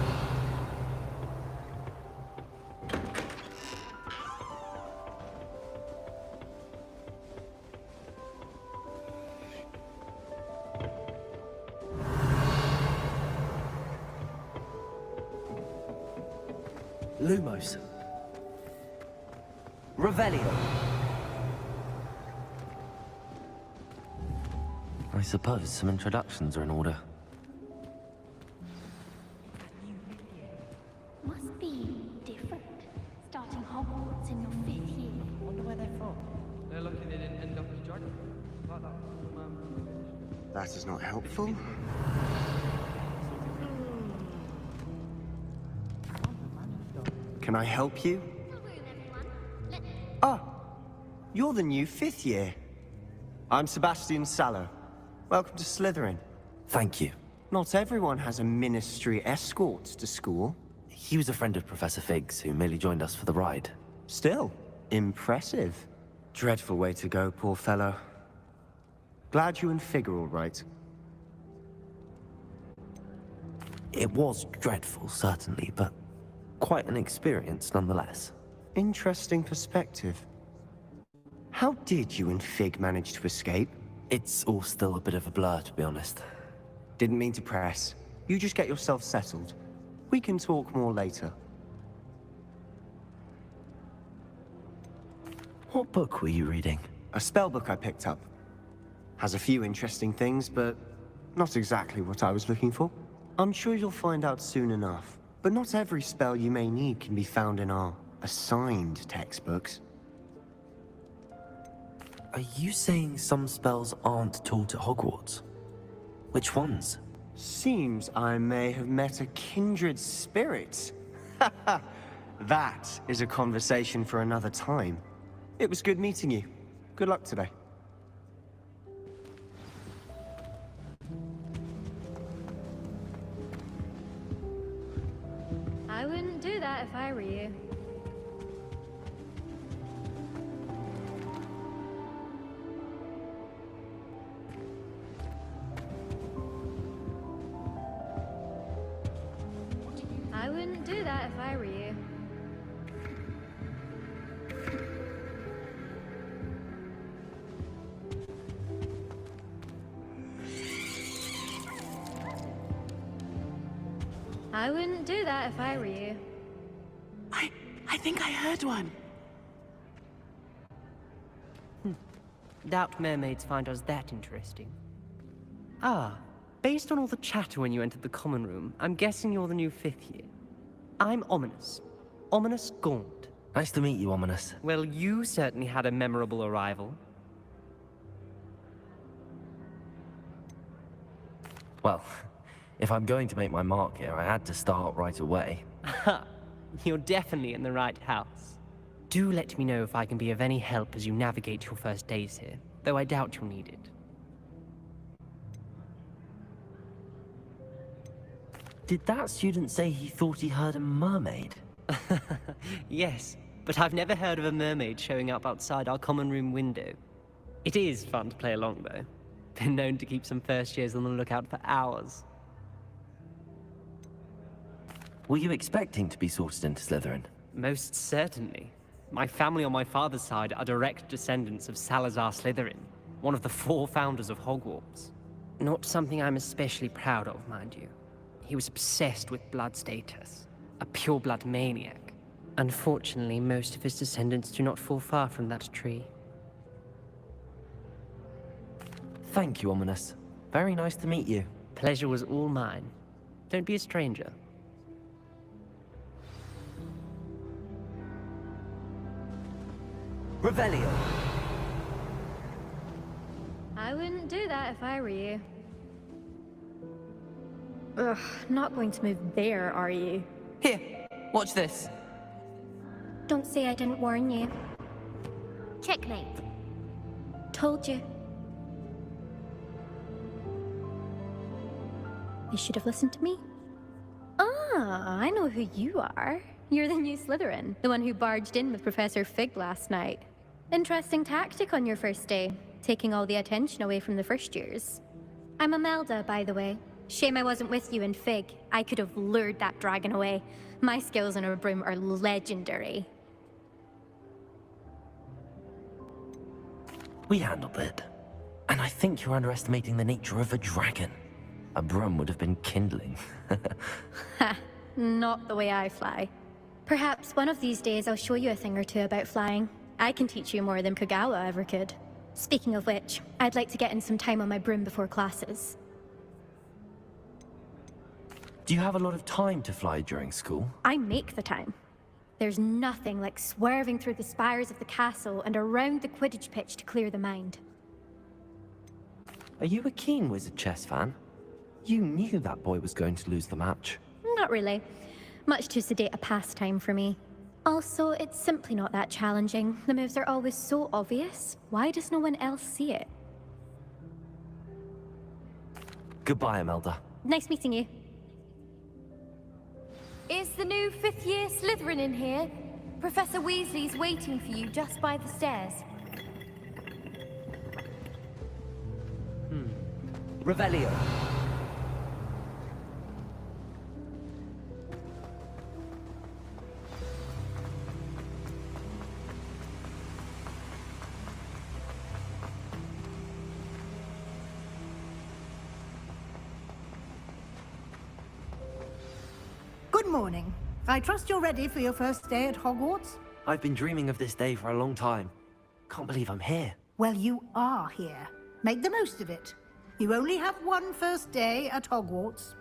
Lumos. Revelio. I suppose some introductions are in order. Must be different. Starting Hogwarts in your 5th year. Wonder where they're from. They're lucky they didn't end up as judges. Like that. That is not helpful. Can I help you? Ah, you're the new 5th year. I'm Sebastian Sallow. Welcome to Slytherin. Thank you. Not everyone has a ministry escort to school. He was a friend of Professor Fig's who merely joined us for the ride. Still, impressive. Dreadful way to go, poor fellow. Glad you and Fig are all right. It was dreadful, certainly, but quite an experience nonetheless. Interesting perspective. How did you and Fig manage to escape? It's all still a bit of a blur, to be honest. Didn't mean to press. You just get yourself settled. We can talk more later. What book were you reading? A spellbook I picked up. Has a few interesting things, but not exactly what I was looking for. I'm sure you'll find out soon enough. But not every spell you may need can be found in our assigned textbooks. Are you saying some spells aren't taught at Hogwarts? Which ones? Seems I may have met a kindred spirit. That is a conversation for another time. It was good meeting you. Good luck today. I wouldn't do that if I were you. I wouldn't do that if I were you. I wouldn't do that if I were you. I think I heard one. Doubt mermaids find us that interesting. Ah, based on all the chatter when you entered the common room, I'm guessing you're the new 5th year. I'm Ominous. Ominous Gaunt. Nice to meet you, Ominous. Well, you certainly had a memorable arrival. Well, if I'm going to make my mark here, I had to start right away. You're definitely in the right house. Do let me know if I can be of any help as you navigate your first days here, though I doubt you'll need it. Did that student say he thought he heard a mermaid? Yes, but I've never heard of a mermaid showing up outside our common room window. It is fun to play along, though. Been known to keep some first years on the lookout for hours. Were you expecting to be sorted into Slytherin? Most certainly. My family on my father's side are direct descendants of Salazar Slytherin, one of the 4 founders of Hogwarts. Not something I'm especially proud of, mind you. He was obsessed with blood status, a pure-blood maniac. Unfortunately, most of his descendants do not fall far from that tree. Thank you, Ominous. Very nice to meet you. Pleasure was all mine. Don't be a stranger. Revelio. I wouldn't do that if I were you. Ugh, not going to move there, are you? Here, watch this. Don't say I didn't warn you. Checkmate. Told you. You should have listened to me. Ah, I know who you are. You're the new Slytherin, the one who barged in with Professor Fig last night. Interesting tactic on your first day, taking all the attention away from the first years. I'm Imelda, by the way. Shame I wasn't with you in Fig. I could have lured that dragon away. My skills on a broom are legendary. We handled it. And I think you're underestimating the nature of a dragon. A broom would have been kindling. Ha, not the way I fly. Perhaps one of these days I'll show you a thing or two about flying. I can teach you more than Kagawa ever could. Speaking of which, I'd like to get in some time on my broom before classes. Do you have a lot of time to fly during school? I make the time. There's nothing like swerving through the spires of the castle and around the Quidditch pitch to clear the mind. Are you a keen Wizard chess fan? You knew that boy was going to lose the match. Not really. Much too sedate a pastime for me. Also, it's simply not that challenging. The moves are always so obvious. Why does no one else see it? Goodbye, Imelda. Nice meeting you. Is the new 5th year Slytherin in here? Professor Weasley's waiting for you just by the stairs. Revelio. Good morning. I trust you're ready for your first day at Hogwarts? I've been dreaming of this day for a long time. Can't believe I'm here. Well, you are here. Make the most of it. You only have one first day at Hogwarts.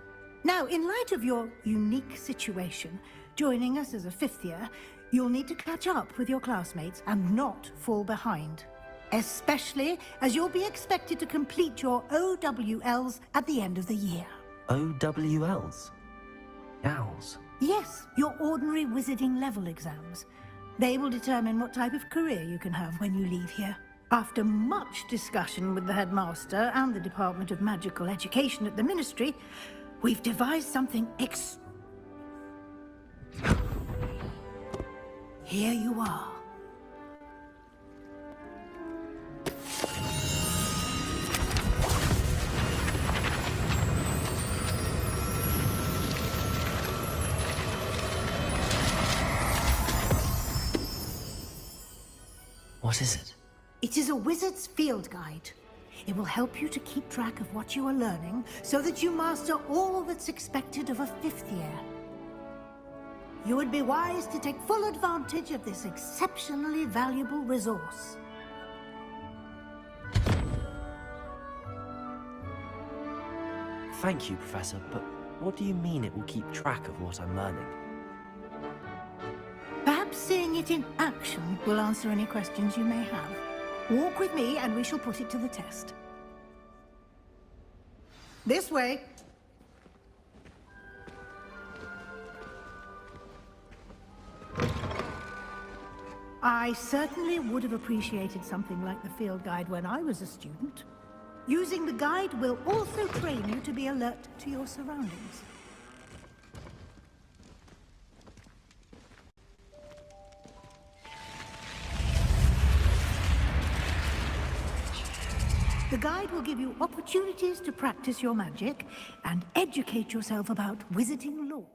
Now, in light of your unique situation, joining us as a 5th year, you'll need to catch up with your classmates and not fall behind. Especially as you'll be expected to complete your OWLs at the end of the year. OWLs? Owls? Yes, your ordinary wizarding level exams. They will determine what type of career you can have when you leave here. After much discussion with the headmaster and the Department of Magical Education at the Ministry, we've devised something Here you are. What is it? It is a wizard's field guide. It will help you to keep track of what you are learning, so that you master all that's expected of a 5th year. You would be wise to take full advantage of this exceptionally valuable resource. Thank you, Professor, but what do you mean it will keep track of what I'm learning? Perhaps seeing it in action will answer any questions you may have. Walk with me and we shall put it to the test. This way. I certainly would have appreciated something like the field guide when I was a student. Using the guide will also train you to be alert to your surroundings. The guide will give you opportunities to practice your magic and educate yourself about wizarding lore.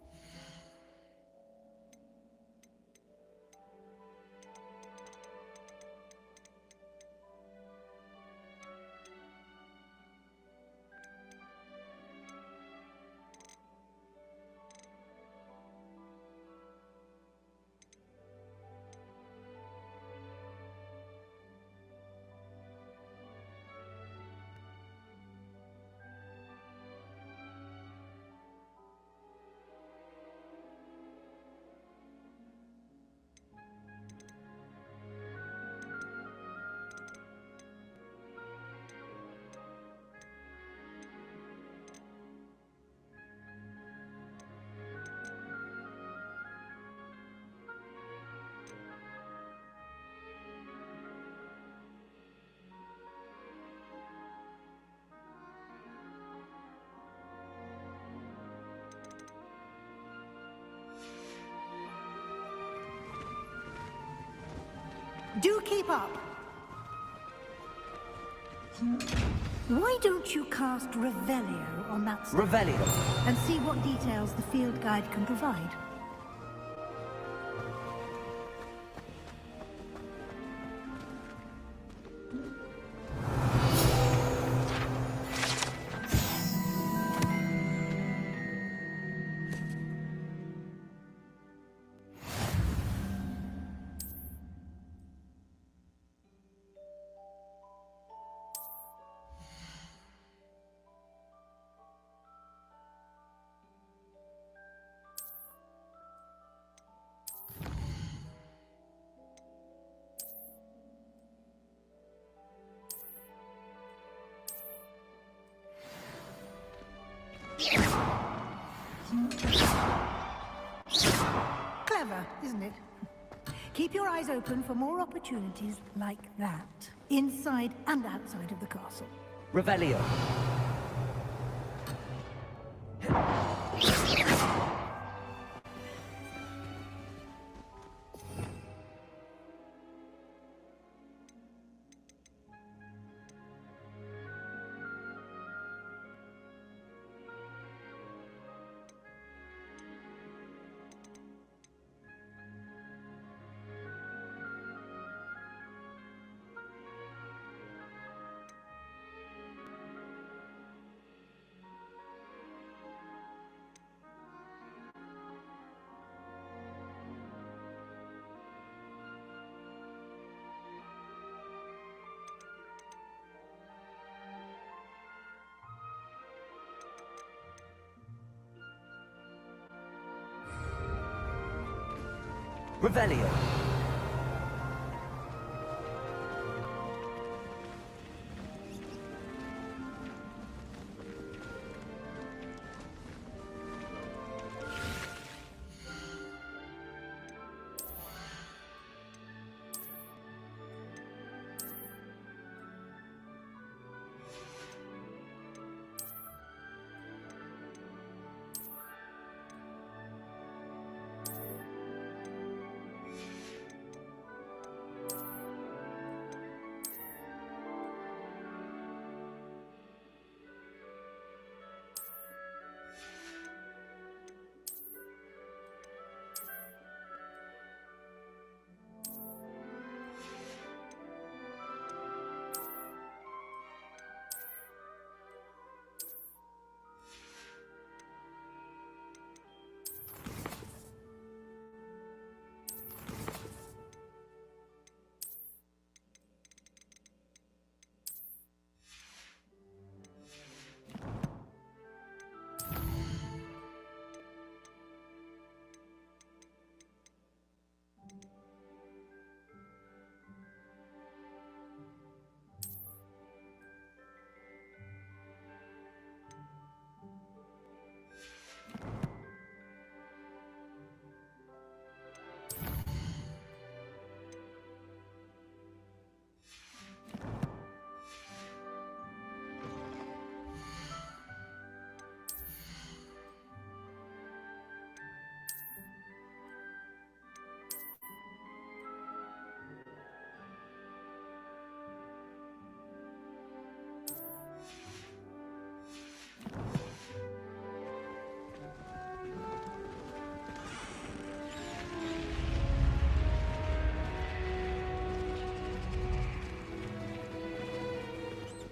Do keep up! Why don't you cast Revelio on that side? Revelio? And see what details the field guide can provide. Clever, isn't it? Keep your eyes open for more opportunities like that, inside and outside of the castle. Revelio. Revelio.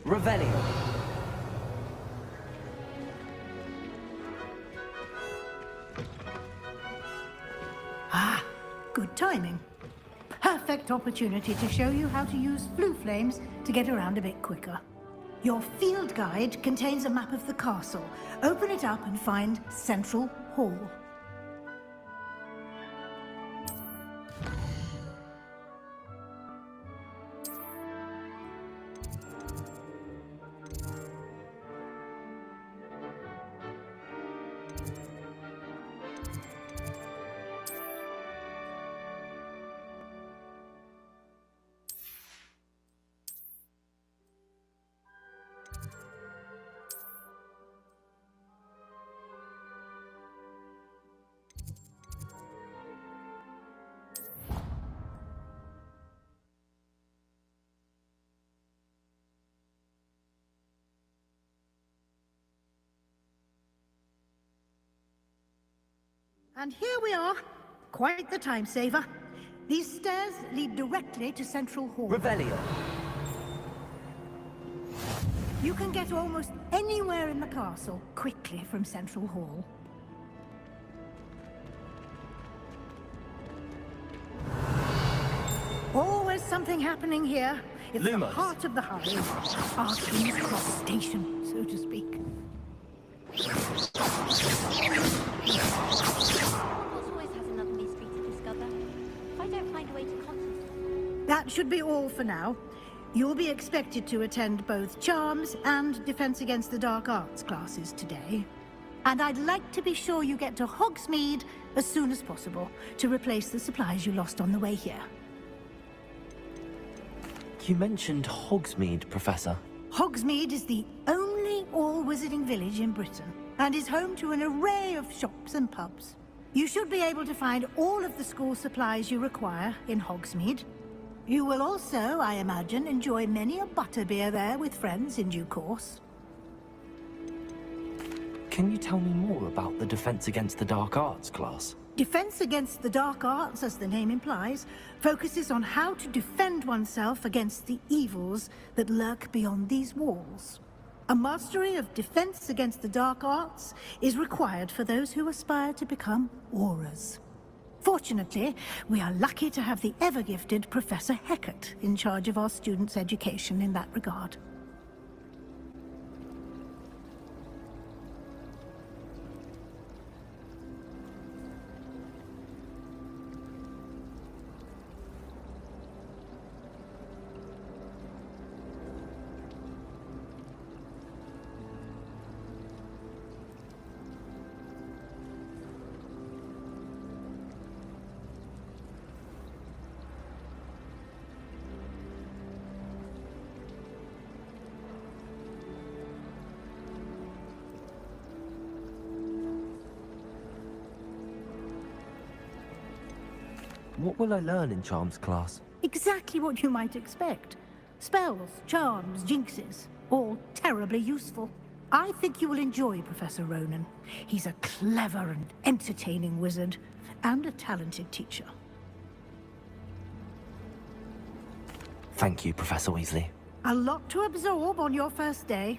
Revelio. Ah, good timing. Perfect opportunity to show you how to use flue flames to get around a bit quicker. Your field guide contains a map of the castle. Open it up and find Central Hall. And here we are. Quite the time saver. These stairs lead directly to Central Hall. Revelio. You can get almost anywhere in the castle quickly from Central Hall. Always something happening here. It's the heart of the hive. Our King's Cross station, so to speak. Always has another mystery to discover. If I don't find a way to concentrate. That should be all for now. You'll be expected to attend both Charms and Defense Against the Dark Arts classes today. And I'd like to be sure you get to Hogsmeade as soon as possible to replace the supplies you lost on the way here. You mentioned Hogsmeade, Professor. Hogsmeade is the only all-wizarding village in Britain and is home to an array of shops and pubs. You should be able to find all of the school supplies you require in Hogsmeade. You will also, I imagine, enjoy many a butterbeer there with friends in due course. Can you tell me more about the Defense Against the Dark Arts class? Defense Against the Dark Arts, as the name implies, focuses on how to defend oneself against the evils that lurk beyond these walls. A mastery of Defense Against the Dark Arts is required for those who aspire to become Aurors. Fortunately, we are lucky to have the ever-gifted Professor Hecat in charge of our students' education in that regard. What will I learn in Charms class? Exactly what you might expect. Spells, charms, jinxes, all terribly useful. I think you will enjoy Professor Ronan. He's a clever and entertaining wizard, and a talented teacher. Thank you, Professor Weasley. A lot to absorb on your first day,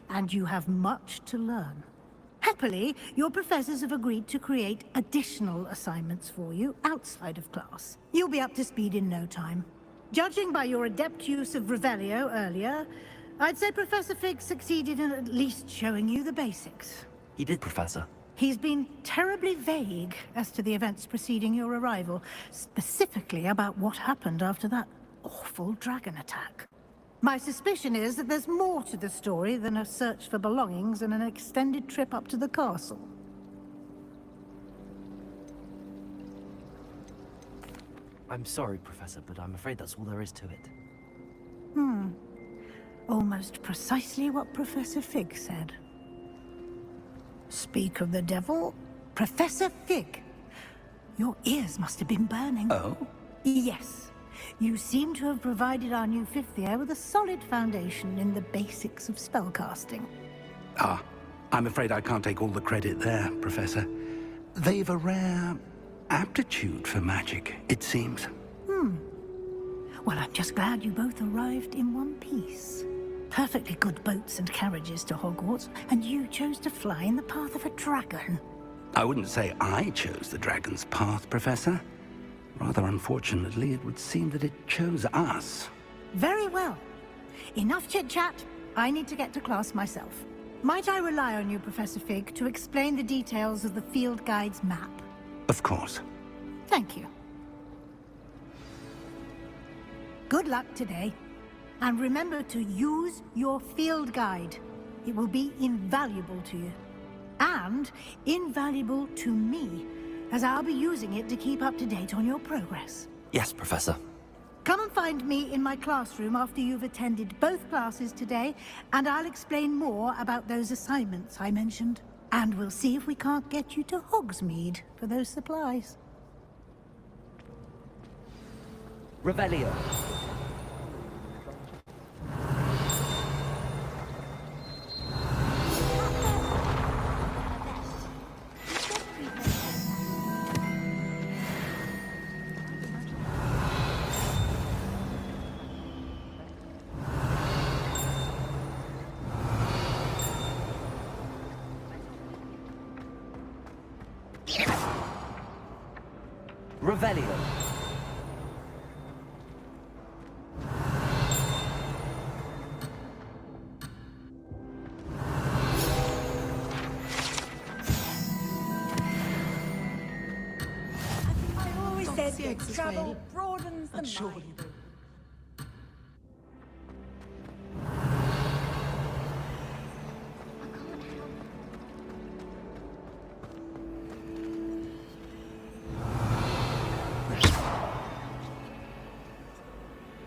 and you have much to learn. Happily, your professors have agreed to create additional assignments for you outside of class. You'll be up to speed in no time. Judging by your adept use of Revelio earlier, I'd say Professor Fig succeeded in at least showing you the basics. He did, Professor. He's been terribly vague as to the events preceding your arrival, specifically about what happened after that awful dragon attack. My suspicion is that there's more to the story than a search for belongings and an extended trip up to the castle. I'm sorry, Professor, but I'm afraid that's all there is to it. Almost precisely what Professor Fig said. Speak of the devil, Professor Fig. Your ears must have been burning. Oh? Yes. You seem to have provided our new fifth year with a solid foundation in the basics of spellcasting. Ah, I'm afraid I can't take all the credit there, Professor. They've a rare aptitude for magic, it seems. Well, I'm just glad you both arrived in one piece. perfectly good boats and carriages to Hogwarts, and you chose to fly in the path of a dragon. I wouldn't say I chose the dragon's path, Professor. Rather unfortunately, it would seem that it chose us. Very well. Enough chit-chat. I need to get to class myself. Might I rely on you, Professor Fig, to explain the details of the field guide's map? Of course. Thank you. Good luck today. And remember to use your field guide. It will be invaluable to you. And invaluable to me, as I'll be using it to keep up to date on your progress. Yes, Professor. Come and find me in my classroom after you've attended both classes today, and I'll explain more about those assignments I mentioned. And we'll see if we can't get you to Hogsmeade for those supplies. Revelio. Revelio. I always said that travel broadens the mind.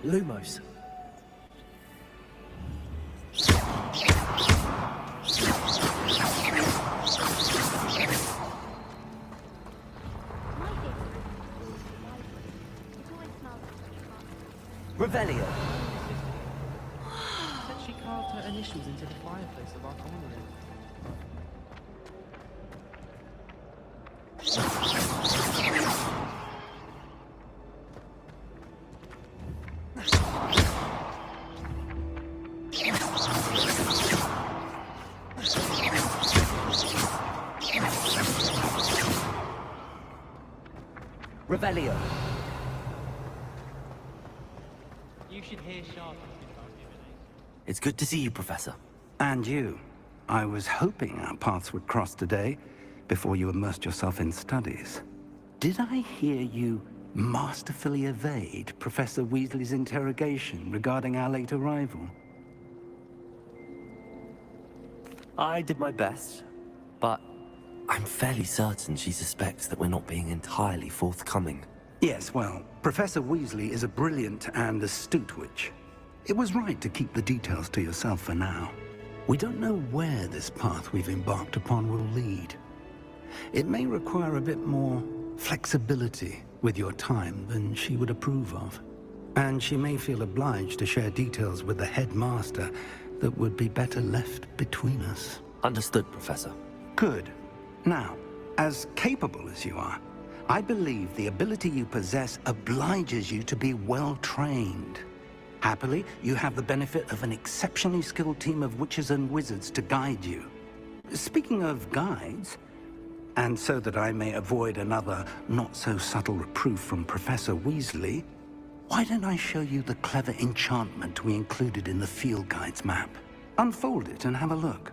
Lumos. Revelio. Said she carved her initials into the fireplace of our common room. Revelio. You should hear Charlotte. It's good to see you, Professor. And you. I was hoping our paths would cross today, before you immersed yourself in studies. Did I hear you masterfully evade Professor Weasley's interrogation regarding our late arrival? I did my best, but I'm fairly certain she suspects that we're not being entirely forthcoming. Yes, well, Professor Weasley is a brilliant and astute witch. It was right to keep the details to yourself for now. We don't know where this path we've embarked upon will lead. It may require a bit more flexibility with your time than she would approve of. And she may feel obliged to share details with the headmaster that would be better left between us. Understood, Professor. Good. Now, as capable as you are, I believe the ability you possess obliges you to be well-trained. Happily, you have the benefit of an exceptionally skilled team of witches and wizards to guide you. Speaking of guides, and so that I may avoid another not-so-subtle reproof from Professor Weasley, why don't I show you the clever enchantment we included in the field guide's map? Unfold it and have a look.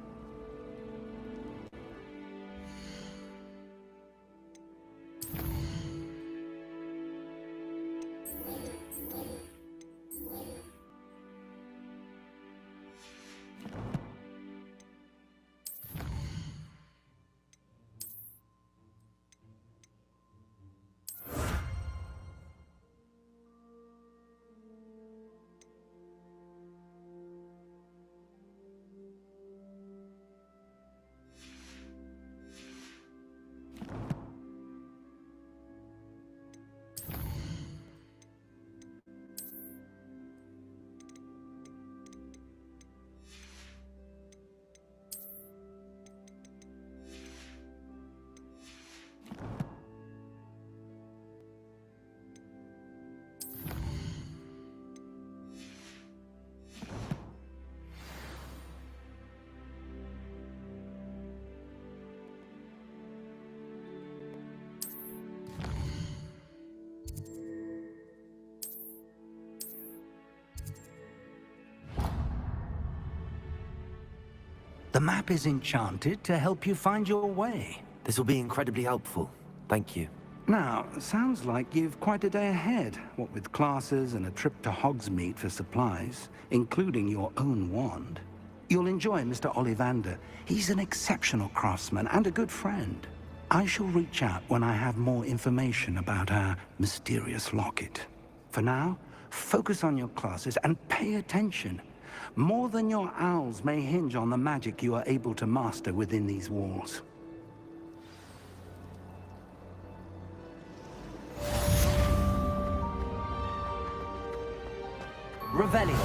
The map is enchanted to help you find your way. This will be incredibly helpful. Thank you. Now, sounds like you've quite a day ahead, what with classes and a trip to Hogsmeade for supplies, including your own wand. You'll enjoy Mr. Ollivander. He's an exceptional craftsman and a good friend. I shall reach out when I have more information about our mysterious locket. For now, focus on your classes and pay attention. More than your owls may hinge on the magic you are able to master within these walls. Revelio.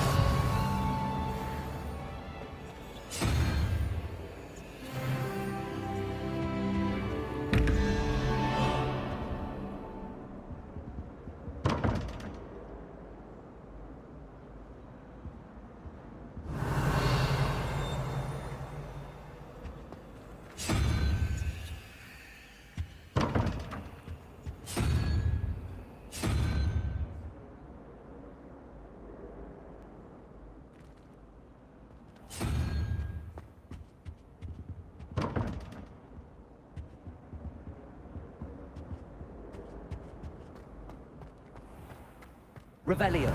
Revelio.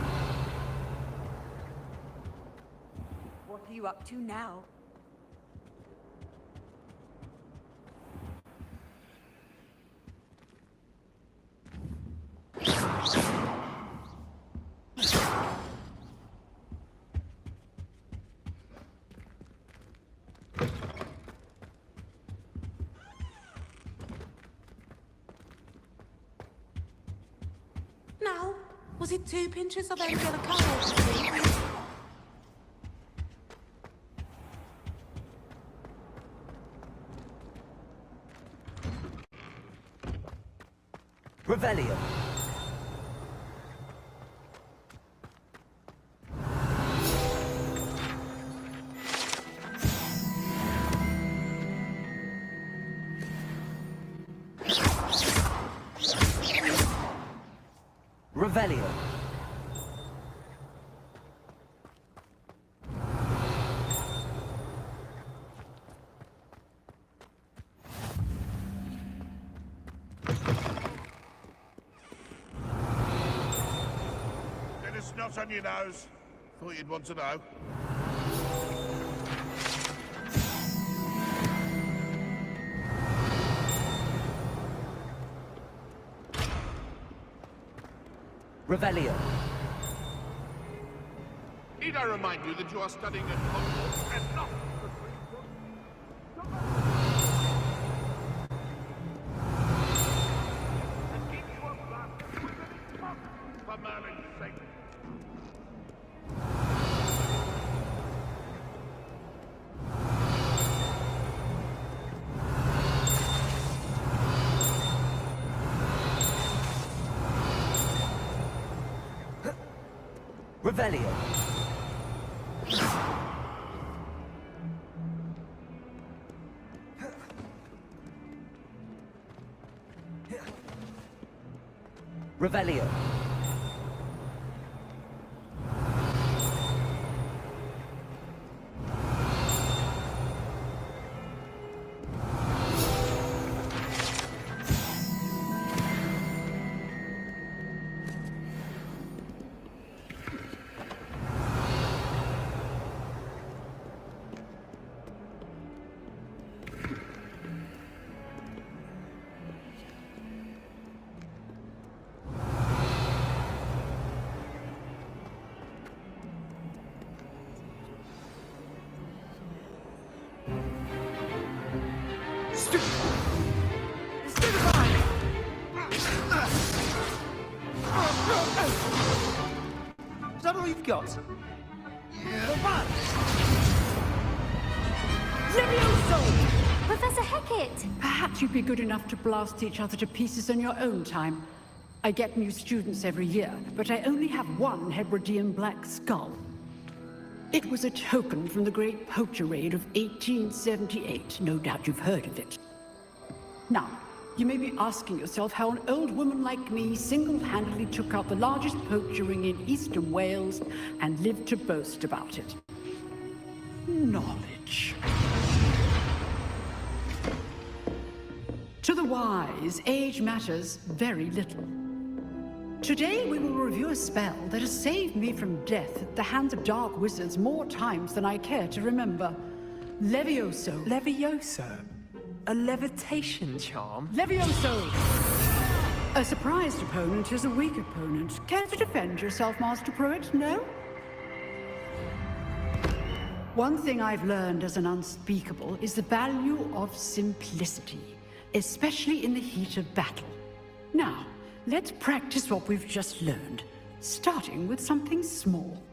What are you up to now? Now, was it 2 pinches of angelic colour? Revelio. Revelio. Dennis, not on your nose. Thought you'd want to know. Revelio. Need I remind you that you are studying at Howarst and not the and keep you up that for Merlin's sake. Revelio. Revelio. Is that all you've got? Professor Hecat! Perhaps you'd be good enough to blast each other to pieces in your own time. I get new students every year, but I only have one Hebridean black skull. It was a token from the Great Poacher Raid of 1878. No doubt you've heard of it. Now, you may be asking yourself how an old woman like me single-handedly took out the largest poacher ring in eastern Wales and lived to boast about it. Knowledge. wise, age matters very little. Today we will review a spell that has saved me from death at the hands of dark wizards more times than I care to remember. Levioso. Levioso? A levitation charm? Levioso! A surprised opponent is a weak opponent. Care to defend yourself, Master Pruitt? No? One thing I've learned as an unspeakable is the value of simplicity, especially in the heat of battle. Now, let's practice what we've just learned, starting with something small.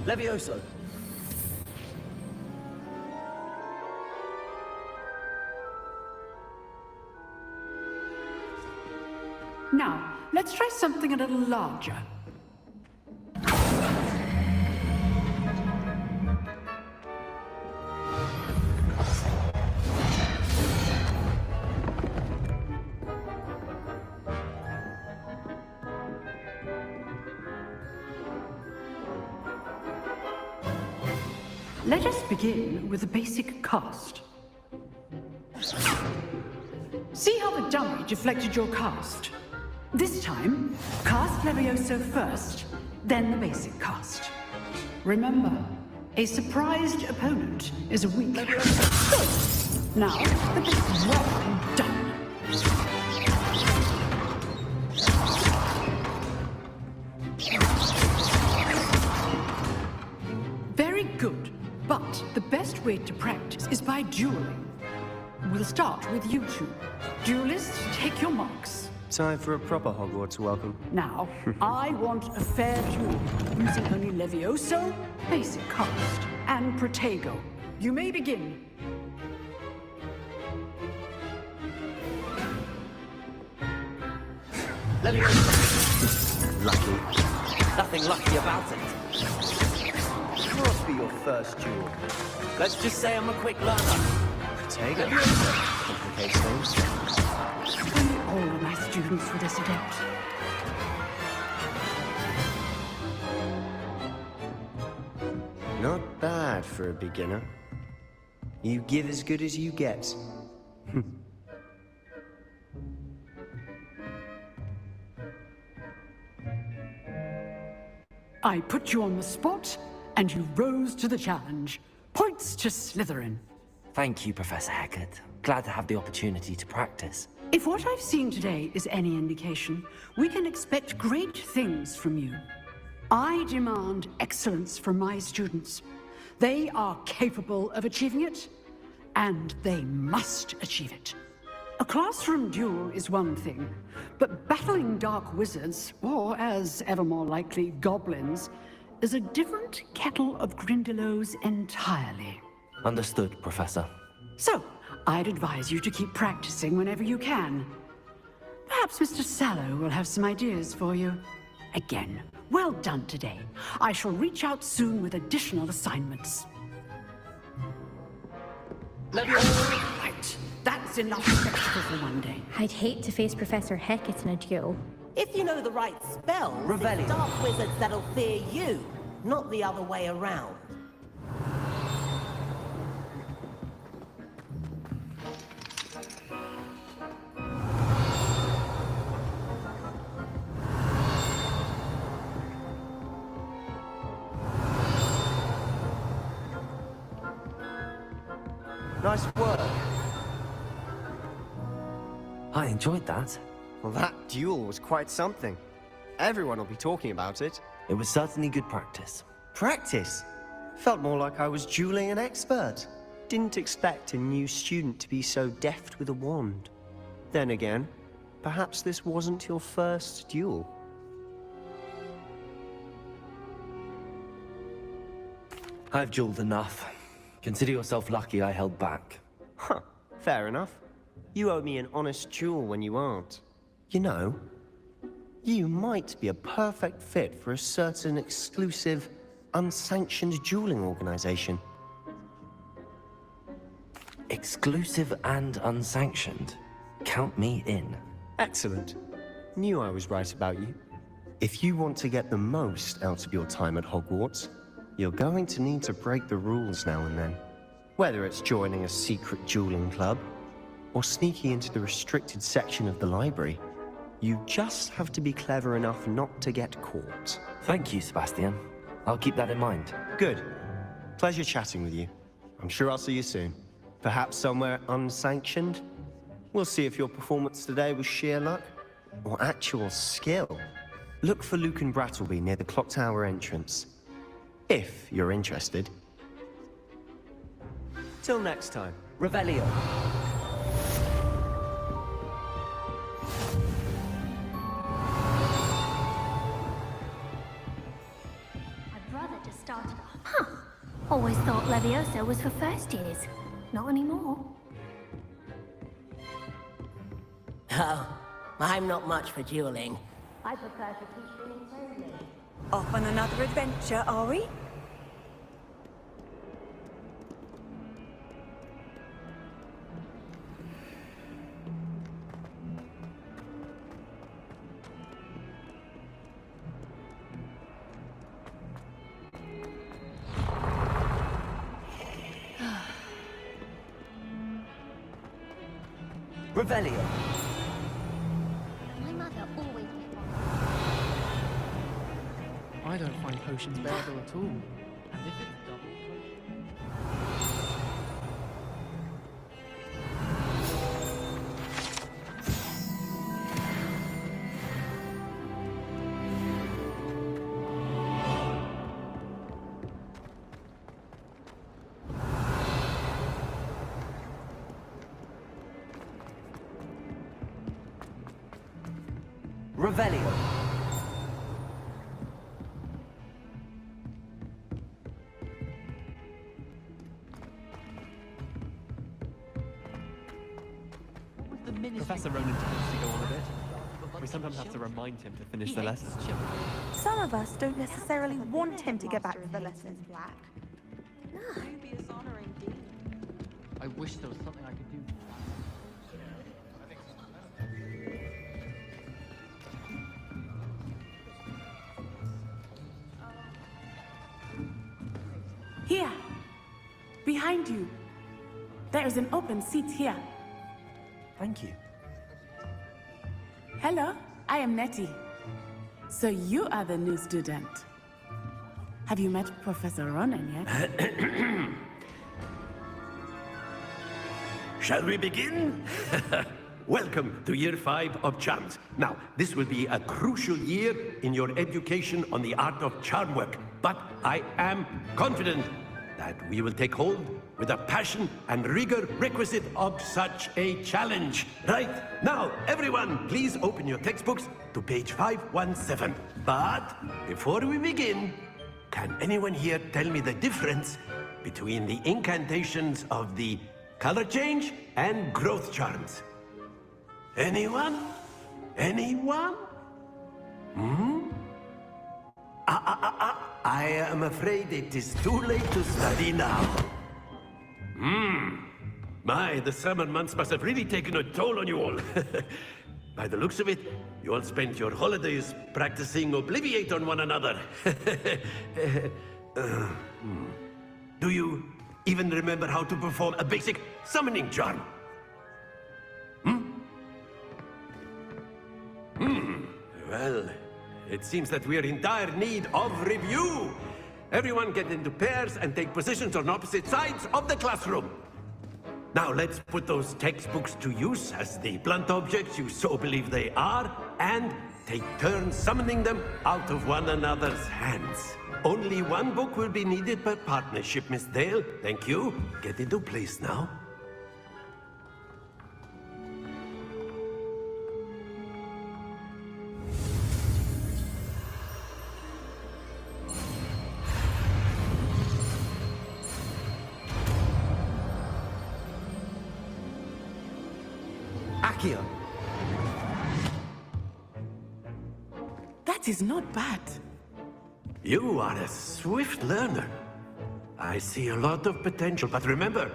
Levioso. Now, let's try something a little larger. Let us begin with a basic cast. See how the dummy deflected your cast? This time, cast Levioso first, then the basic cast. Remember, a surprised opponent is a weak. Good. Now, the basic well done. Very good. But the best way to practice is by dueling. We'll start with you two. Duelists, take your marks. Time for a proper Hogwarts welcome. Now, I want a fair duel, using only Levioso, basic cast, and Protego. You may begin. Levioso. Lucky. Nothing lucky about it. Must be your first duel. Let's just say I'm a quick learner. Protego. Complicates things. All of my students were this adept. Not bad for a beginner. You give as good as you get. I put you on the spot, and you rose to the challenge. Points to Slytherin. Thank you, Professor Hecat. Glad to have the opportunity to practice. If what I've seen today is any indication, we can expect great things from you. I demand excellence from my students. They are capable of achieving it, and they must achieve it. A classroom duel is one thing, but battling dark wizards, or as ever more likely, goblins, is a different kettle of Grindylows entirely. Understood, Professor. So, I'd advise you to keep practicing whenever you can. Perhaps Mr. Sallow will have some ideas for you. Again, well done today. I shall reach out soon with additional assignments. Right, that's enough spectacle for one day. I'd hate to face Professor Hecat in a duel. If you know the right spells, Revelio. it's dark wizards that'll fear you, not the other way around. Nice work. I enjoyed that. Well, that duel was quite something. Everyone will be talking about it. It was certainly good practice. Practice? Felt more like I was dueling an expert. Didn't expect a new student to be so deft with a wand. Then again, perhaps this wasn't your first duel. I've dueled enough. Consider yourself lucky I held back. Huh, fair enough. You owe me an honest duel when you aren't. You know, you might be a perfect fit for a certain exclusive, unsanctioned dueling organization. Exclusive and unsanctioned. Count me in. Excellent. Knew I was right about you. If you want to get the most out of your time at Hogwarts, you're going to need to break the rules now and then. Whether it's joining a secret dueling club, or sneaking into the restricted section of the library, you just have to be clever enough not to get caught. Thank you, Sebastian. I'll keep that in mind. Good. Pleasure chatting with you. I'm sure I'll see you soon. Perhaps somewhere unsanctioned? We'll see if your performance today was sheer luck, or actual skill. Look for Luke and Brattleby near the clock tower entrance. If you're interested. Till next time. Revelio. My brother just started. Huh. Always thought Levioso was for first years. Not anymore. Oh, I'm not much for dueling. I prefer to teach things only. Off on another adventure, are we? Revelio. My mother always did one. I don't find potions bearable at all. And if it's double... Revelio. Professor Ronan tends to go on a bit. We sometimes have to remind him to finish the lesson. Some of us don't necessarily want him to get back to the lessons, Black. I wish there was something I could do. Here. Behind you. There is an open seat here. Thank you. Hello, I am Nettie. So you are the new student. Have you met Professor Ronan yet? Shall we begin? Welcome to Year 5 of Charms. Now, this will be a crucial year in your education on the art of charm work, but I am confident that we will take hold with the passion and rigor requisite of such a challenge. Right, now, everyone, please open your textbooks to page 517. But before we begin, can anyone here tell me the difference between the incantations of the color change and growth charms? Anyone? Anyone? I am afraid it is too late to study now. My, the summer months must have really taken a toll on you all. By the looks of it, you all spent your holidays practicing Obliviate on one another. Do you even remember how to perform a basic summoning charm? Well, it seems that we are in dire need of review. Everyone get into pairs and take positions on opposite sides of the classroom. Now let's put those textbooks to use as the blunt objects you so believe they are, and take turns summoning them out of one another's hands. Only one book will be needed per partnership, Miss Dale. Thank you. Get into place now. Accio. That is not bad. You are a swift learner. I see a lot of potential, but remember,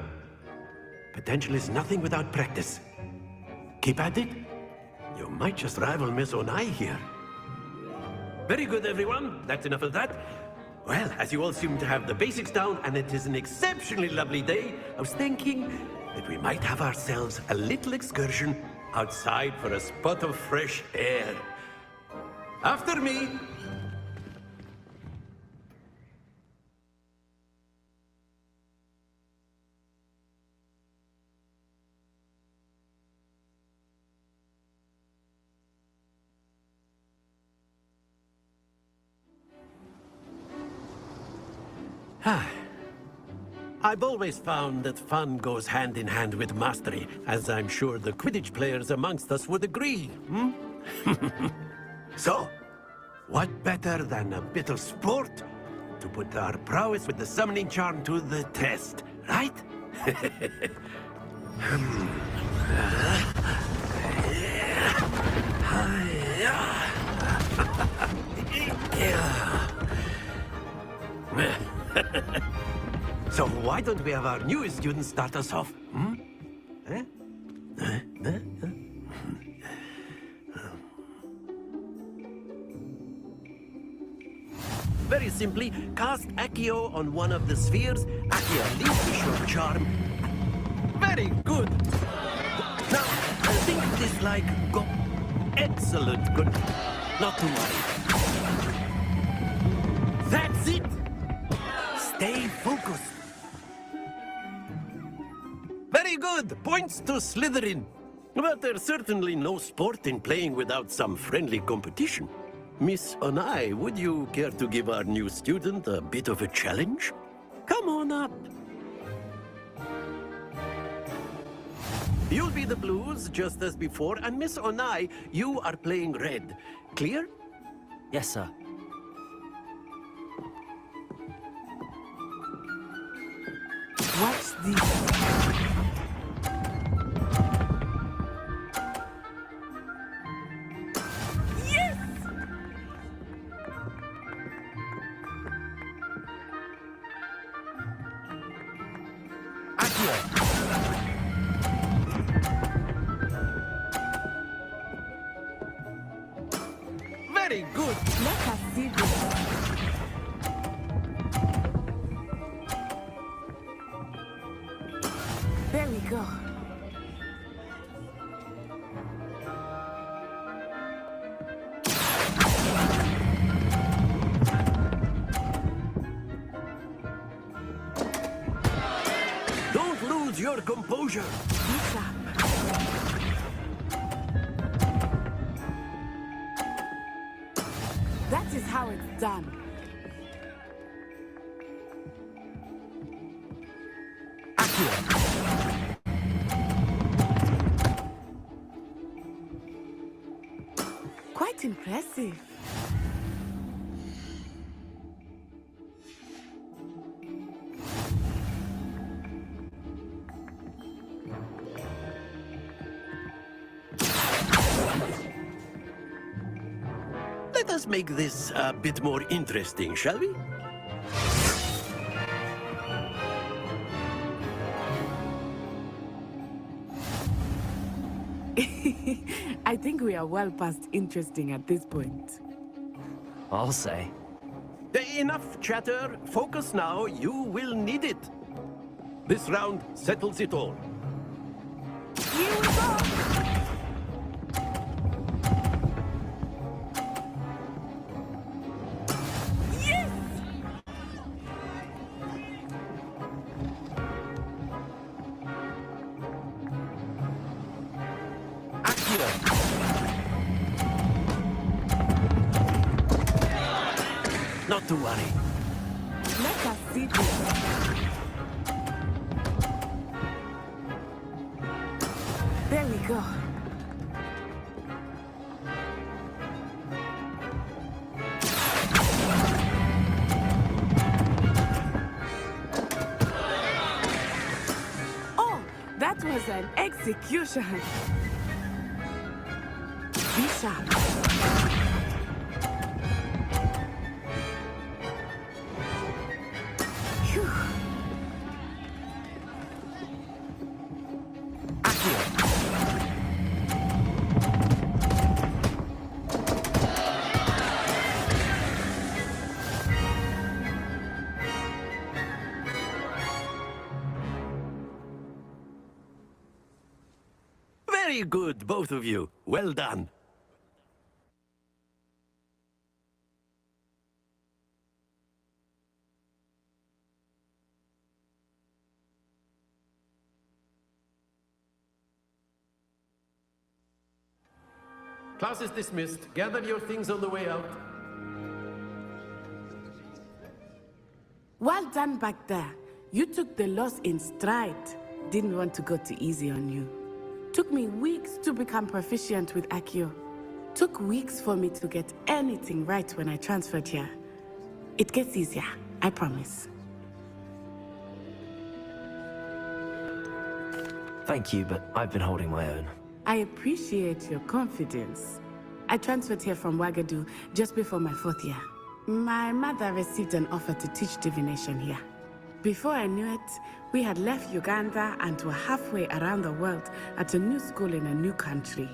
potential is nothing without practice. Keep at it. You might just rival Miss Onai here. Very good, everyone. That's enough of that. Well, as you all seem to have the basics down, and it is an exceptionally lovely day, I was thinking that we might have ourselves a little excursion outside for a spot of fresh air. After me! I've always found that fun goes hand in hand with mastery, as I'm sure the Quidditch players amongst us would agree, hmm? So, what better than a bit of sport to put our prowess with the summoning charm to the test, right? So why don't we have our newest student start us off, hmm? Very simply, cast Accio on one of the spheres. Accio leaves the short charm. Very good. Now, think of this like go. Excellent. Good. Not to worry. That's it. Stay focused. Very good. Points to Slytherin. But there's certainly no sport in playing without some friendly competition. Miss Onai, would you care to give our new student a bit of a challenge? Come on up. You'll be the blues, just as before, and Miss Onai, you are playing red. Clear? Yes, sir. What's this? Very good. Let us see this. There we go. Don't lose your composure. Lisa. That is how it's done. Quite impressive. Let us make this a bit more interesting, shall we? I think we are well past interesting at this point. I'll say. Enough chatter. Focus now. You will need it. This round settles it all. Here we go! Not to worry. Let us see this. There we go. Oh, that was an execution. Be sharp. Very good, both of you. Well done. Class is dismissed. Gather your things on the way out. Well done back there. You took the loss in stride. Didn't want to go too easy on you. Took me weeks to become proficient with Accio. Took weeks for me to get anything right when I transferred here. It gets easier, I promise. Thank you, but I've been holding my own. I appreciate your confidence. I transferred here from Wagadu just before my 4th year. My mother received an offer to teach divination here. Before I knew it, we had left Uganda and were halfway around the world at a new school in a new country.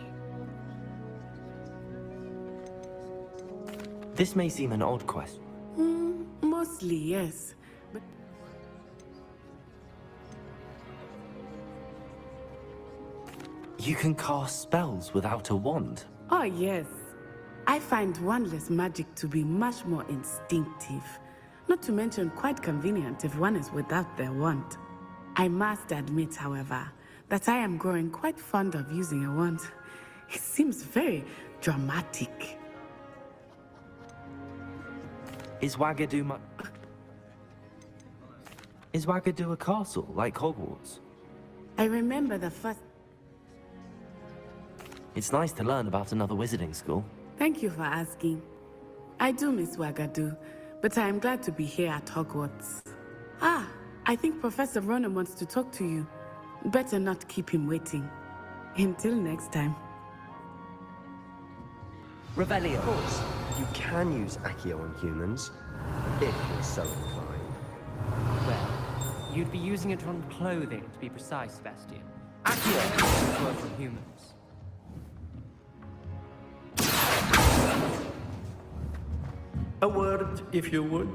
This may seem an odd question. Mostly, yes. But you can cast spells without a wand? oh, yes. I find wandless magic to be much more instinctive. Not to mention quite convenient if one is without their wand. I must admit, however, that I am growing quite fond of using a wand. It seems very dramatic. Is Wagadu Is Wagadu a castle, like Hogwarts? I remember the first... It's nice to learn about another wizarding school. Thank you for asking. I do miss Wagadu, but I am glad to be here at Hogwarts. Ah, I think Professor Ronan wants to talk to you. Better not keep him waiting. Until next time. Revelio. Of course, you can use Accio on humans, if you're so inclined. Well, you'd be using it on clothing, to be precise, Sebastian. Accio doesn't work on humans. A word, if you would.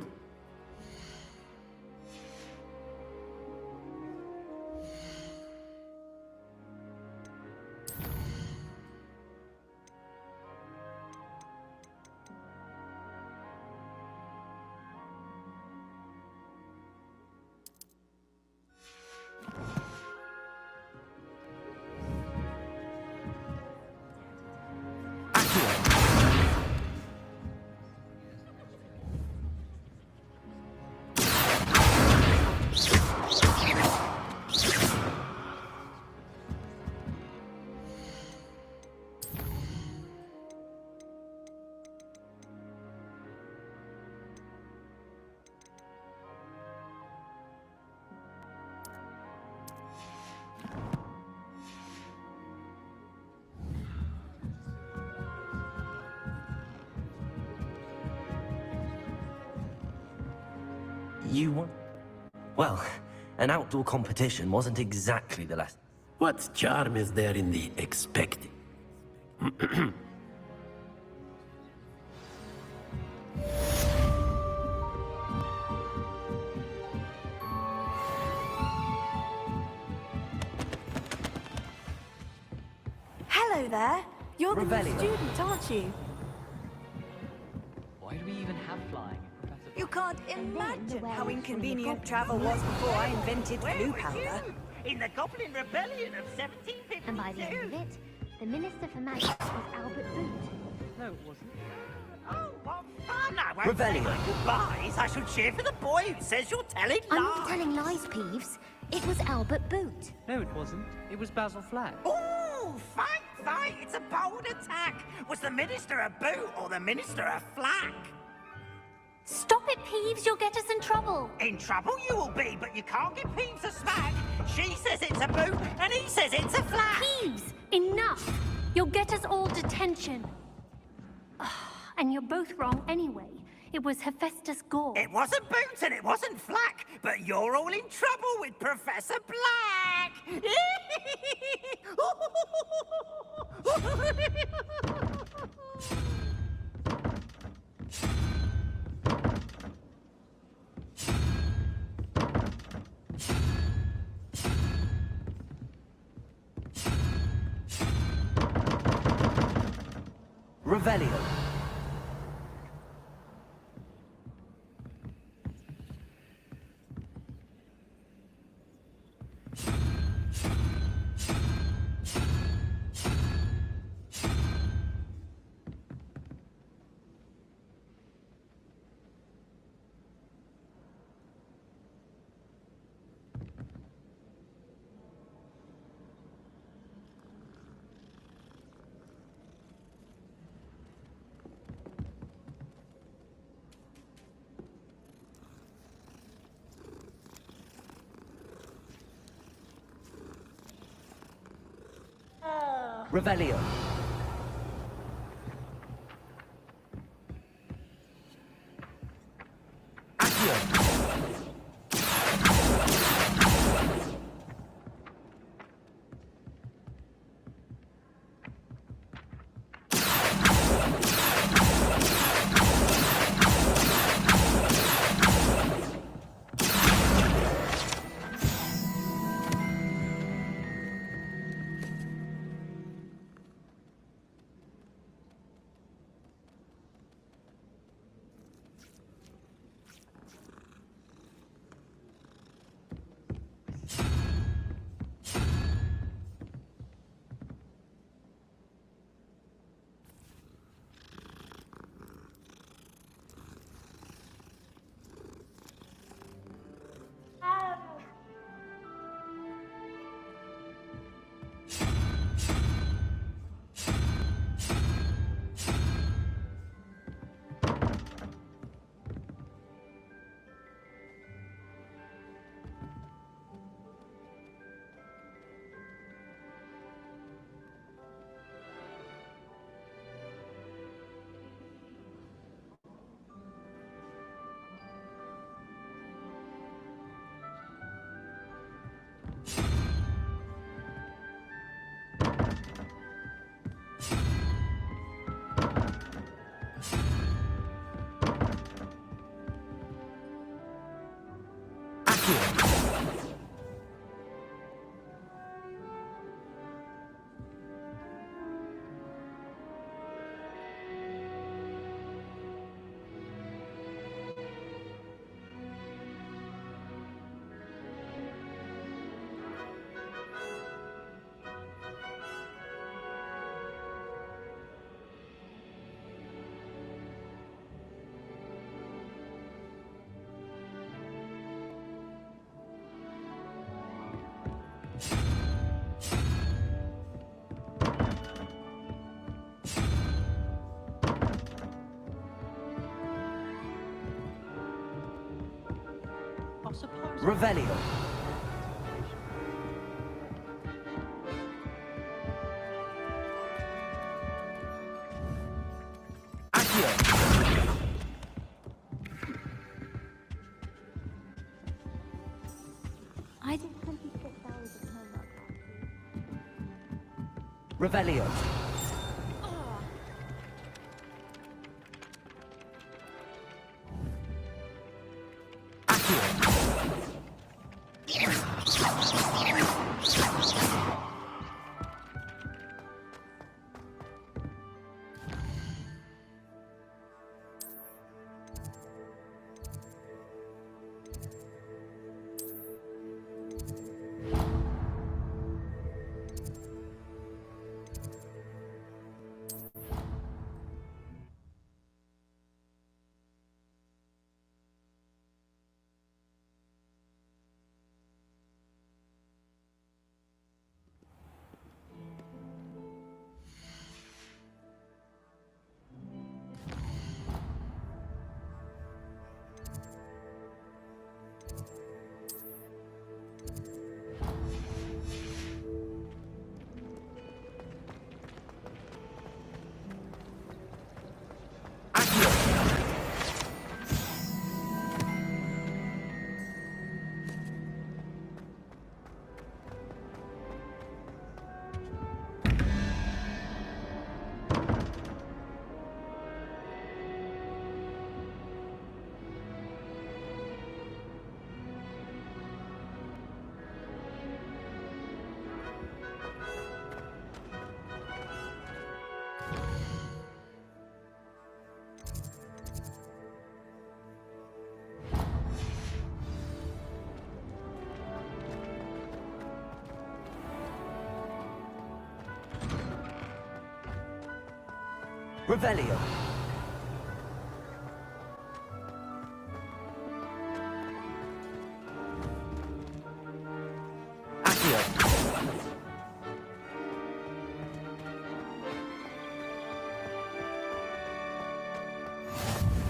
You want... Well, an outdoor competition wasn't exactly the lesson. What charm is there in the expecting? Hello there. You're the new Revelio. student, aren't you? Why do we even have flying? You can't imagine how inconvenient travel was before I invented glue powder. In the Goblin Rebellion of 1752. And by the end of it, the Minister for Magic was Albert Boot. No, it wasn't. Oh, what fun! I won't say my goodbyes. I shall cheer for the boy who says you're telling lies. I'm not telling lies, Peeves. It was Albert Boot. No, it wasn't. It was Basil Flack. Ooh, fight! It's a bold attack. Was the Minister a boot or the Minister a flack? Stop it, Peeves. You'll get us in trouble. In trouble you will be, but you can't give Peeves a smack. She says it's a boot, and he says it's a flack. Peeves, enough. You'll get us all detention. And you're both wrong anyway. It was Hephaestus Gore. It wasn't boot and it wasn't flack, but you're all in trouble with Professor Black. Revelio. Revelio. Revelio. I did 26 hours of homework. Revelio. Revelio.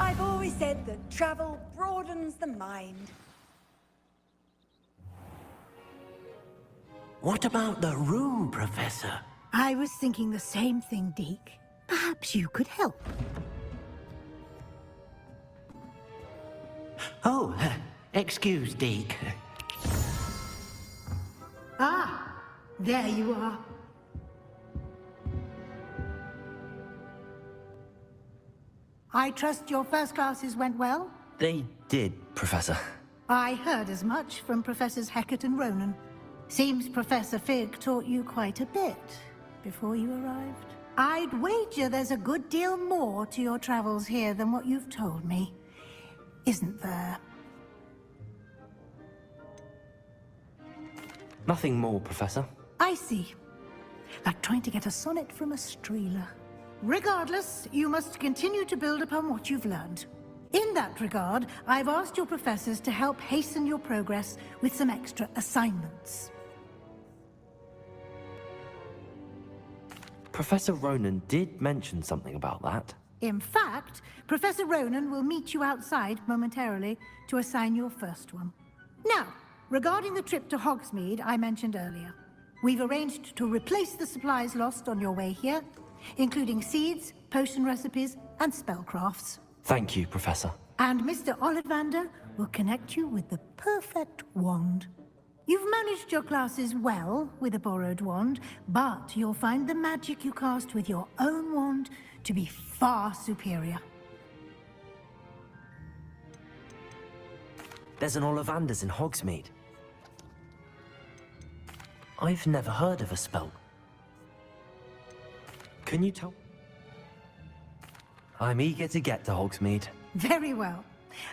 I've always said that travel broadens the mind. What about the room, Professor? I was thinking the same thing, Deke. Perhaps you could help. Oh, excuse, Deke. Ah, there you are. I trust your first classes went well? They did, Professor. I heard as much from Professors Hecat and Ronan. Seems Professor Fig taught you quite a bit before you arrived. I'd wager there's a good deal more to your travels here than what you've told me. Isn't there? Nothing more, Professor. I see. Like trying to get a sonnet from a streeler. Regardless, you must continue to build upon what you've learned. In that regard, I've asked your professors to help hasten your progress with some extra assignments. Professor Ronan did mention something about that. In fact, Professor Ronan will meet you outside momentarily to assign your first one. Now, regarding the trip to Hogsmeade I mentioned earlier, we've arranged to replace the supplies lost on your way here, including seeds, potion recipes, and spellcrafts. Thank you, Professor. And Mr. Ollivander will connect you with the perfect wand. You've managed your classes well with a borrowed wand, but you'll find the magic you cast with your own wand to be far superior. There's an Ollivander's in Hogsmeade. I've never heard of a spell. Can you tell? I'm eager to get to Hogsmeade. Very well.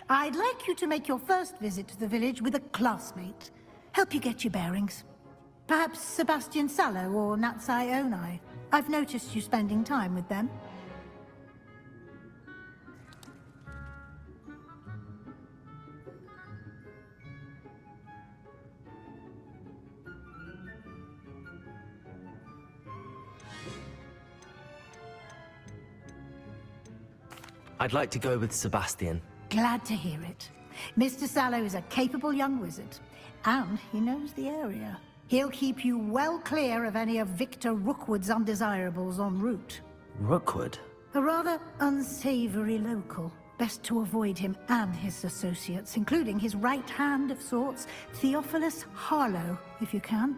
I'd like you to make your first visit to the village with a classmate. Help you get your bearings. Perhaps Sebastian Sallow or Natsai Onai. I've noticed you spending time with them. I'd like to go with Sebastian. Glad to hear it. Mr. Sallow is a capable young wizard, and he knows the area. He'll keep you well clear of any of Victor Rookwood's undesirables en route. Rookwood? A rather unsavory local. Best to avoid him and his associates, including his right hand of sorts, Theophilus Harlow, if you can.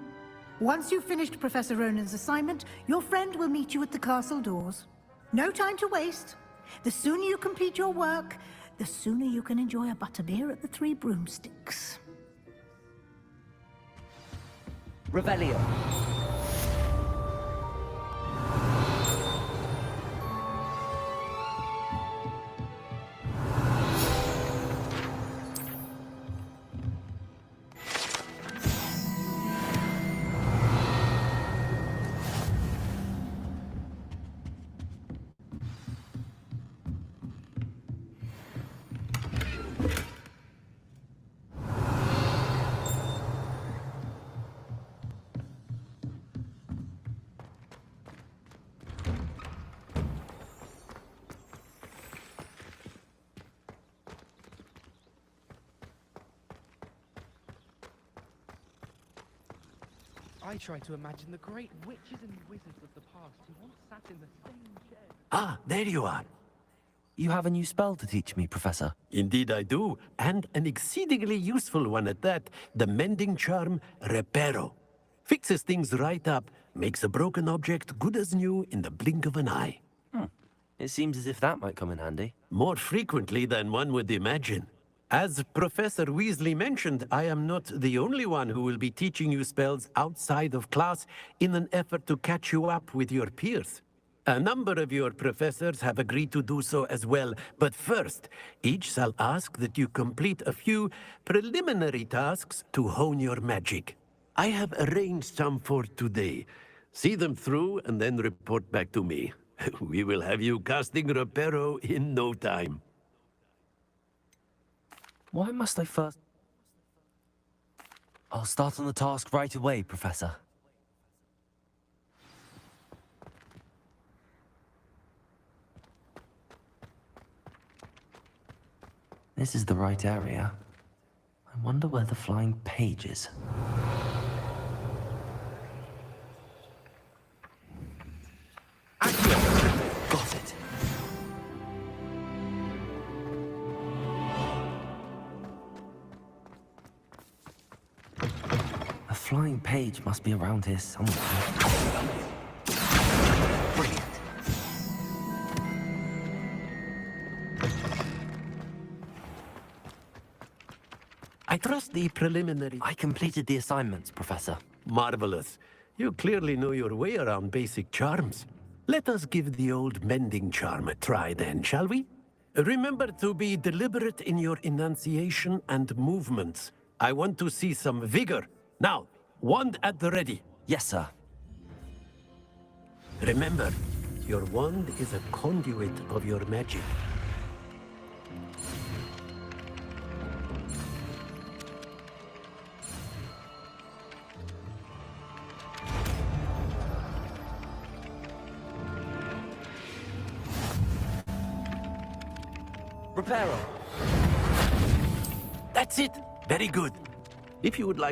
Once you've finished Professor Ronan's assignment, your friend will meet you at the castle doors. No time to waste. The sooner you complete your work, the sooner you can enjoy a butterbeer at the Three Broomsticks. Revelio. I try to imagine the great witches and wizards of the past who once sat in the same chair. Ah, there you are. You have a new spell to teach me, Professor. Indeed I do, and an exceedingly useful one at that. The mending charm, Reparo. Fixes things right up, makes a broken object good as new in the blink of an eye. It seems as if that might come in handy. More frequently than one would imagine. As Professor Weasley mentioned, I am not the only one who will be teaching you spells outside of class in an effort to catch you up with your peers. A number of your professors have agreed to do so as well, but first, each shall ask that you complete a few preliminary tasks to hone your magic. I have arranged some for today. See them through and then report back to me. We will have you casting Reparo in no time. Why must I first... I'll start on the task right away, Professor. This is the right area. I wonder where the flying page is. Got it. A flying page must be around here somewhere. Brilliant. I trust the preliminary... I completed the assignments, Professor. Marvelous. You clearly know your way around basic charms. Let us give the old mending charm a try then, shall we? Remember to be deliberate in your enunciation and movements. I want to see some vigor. Now, wand at the ready. Yes, sir. Remember, your wand is a conduit of your magic. Reparo. That's it. Very good. If you would like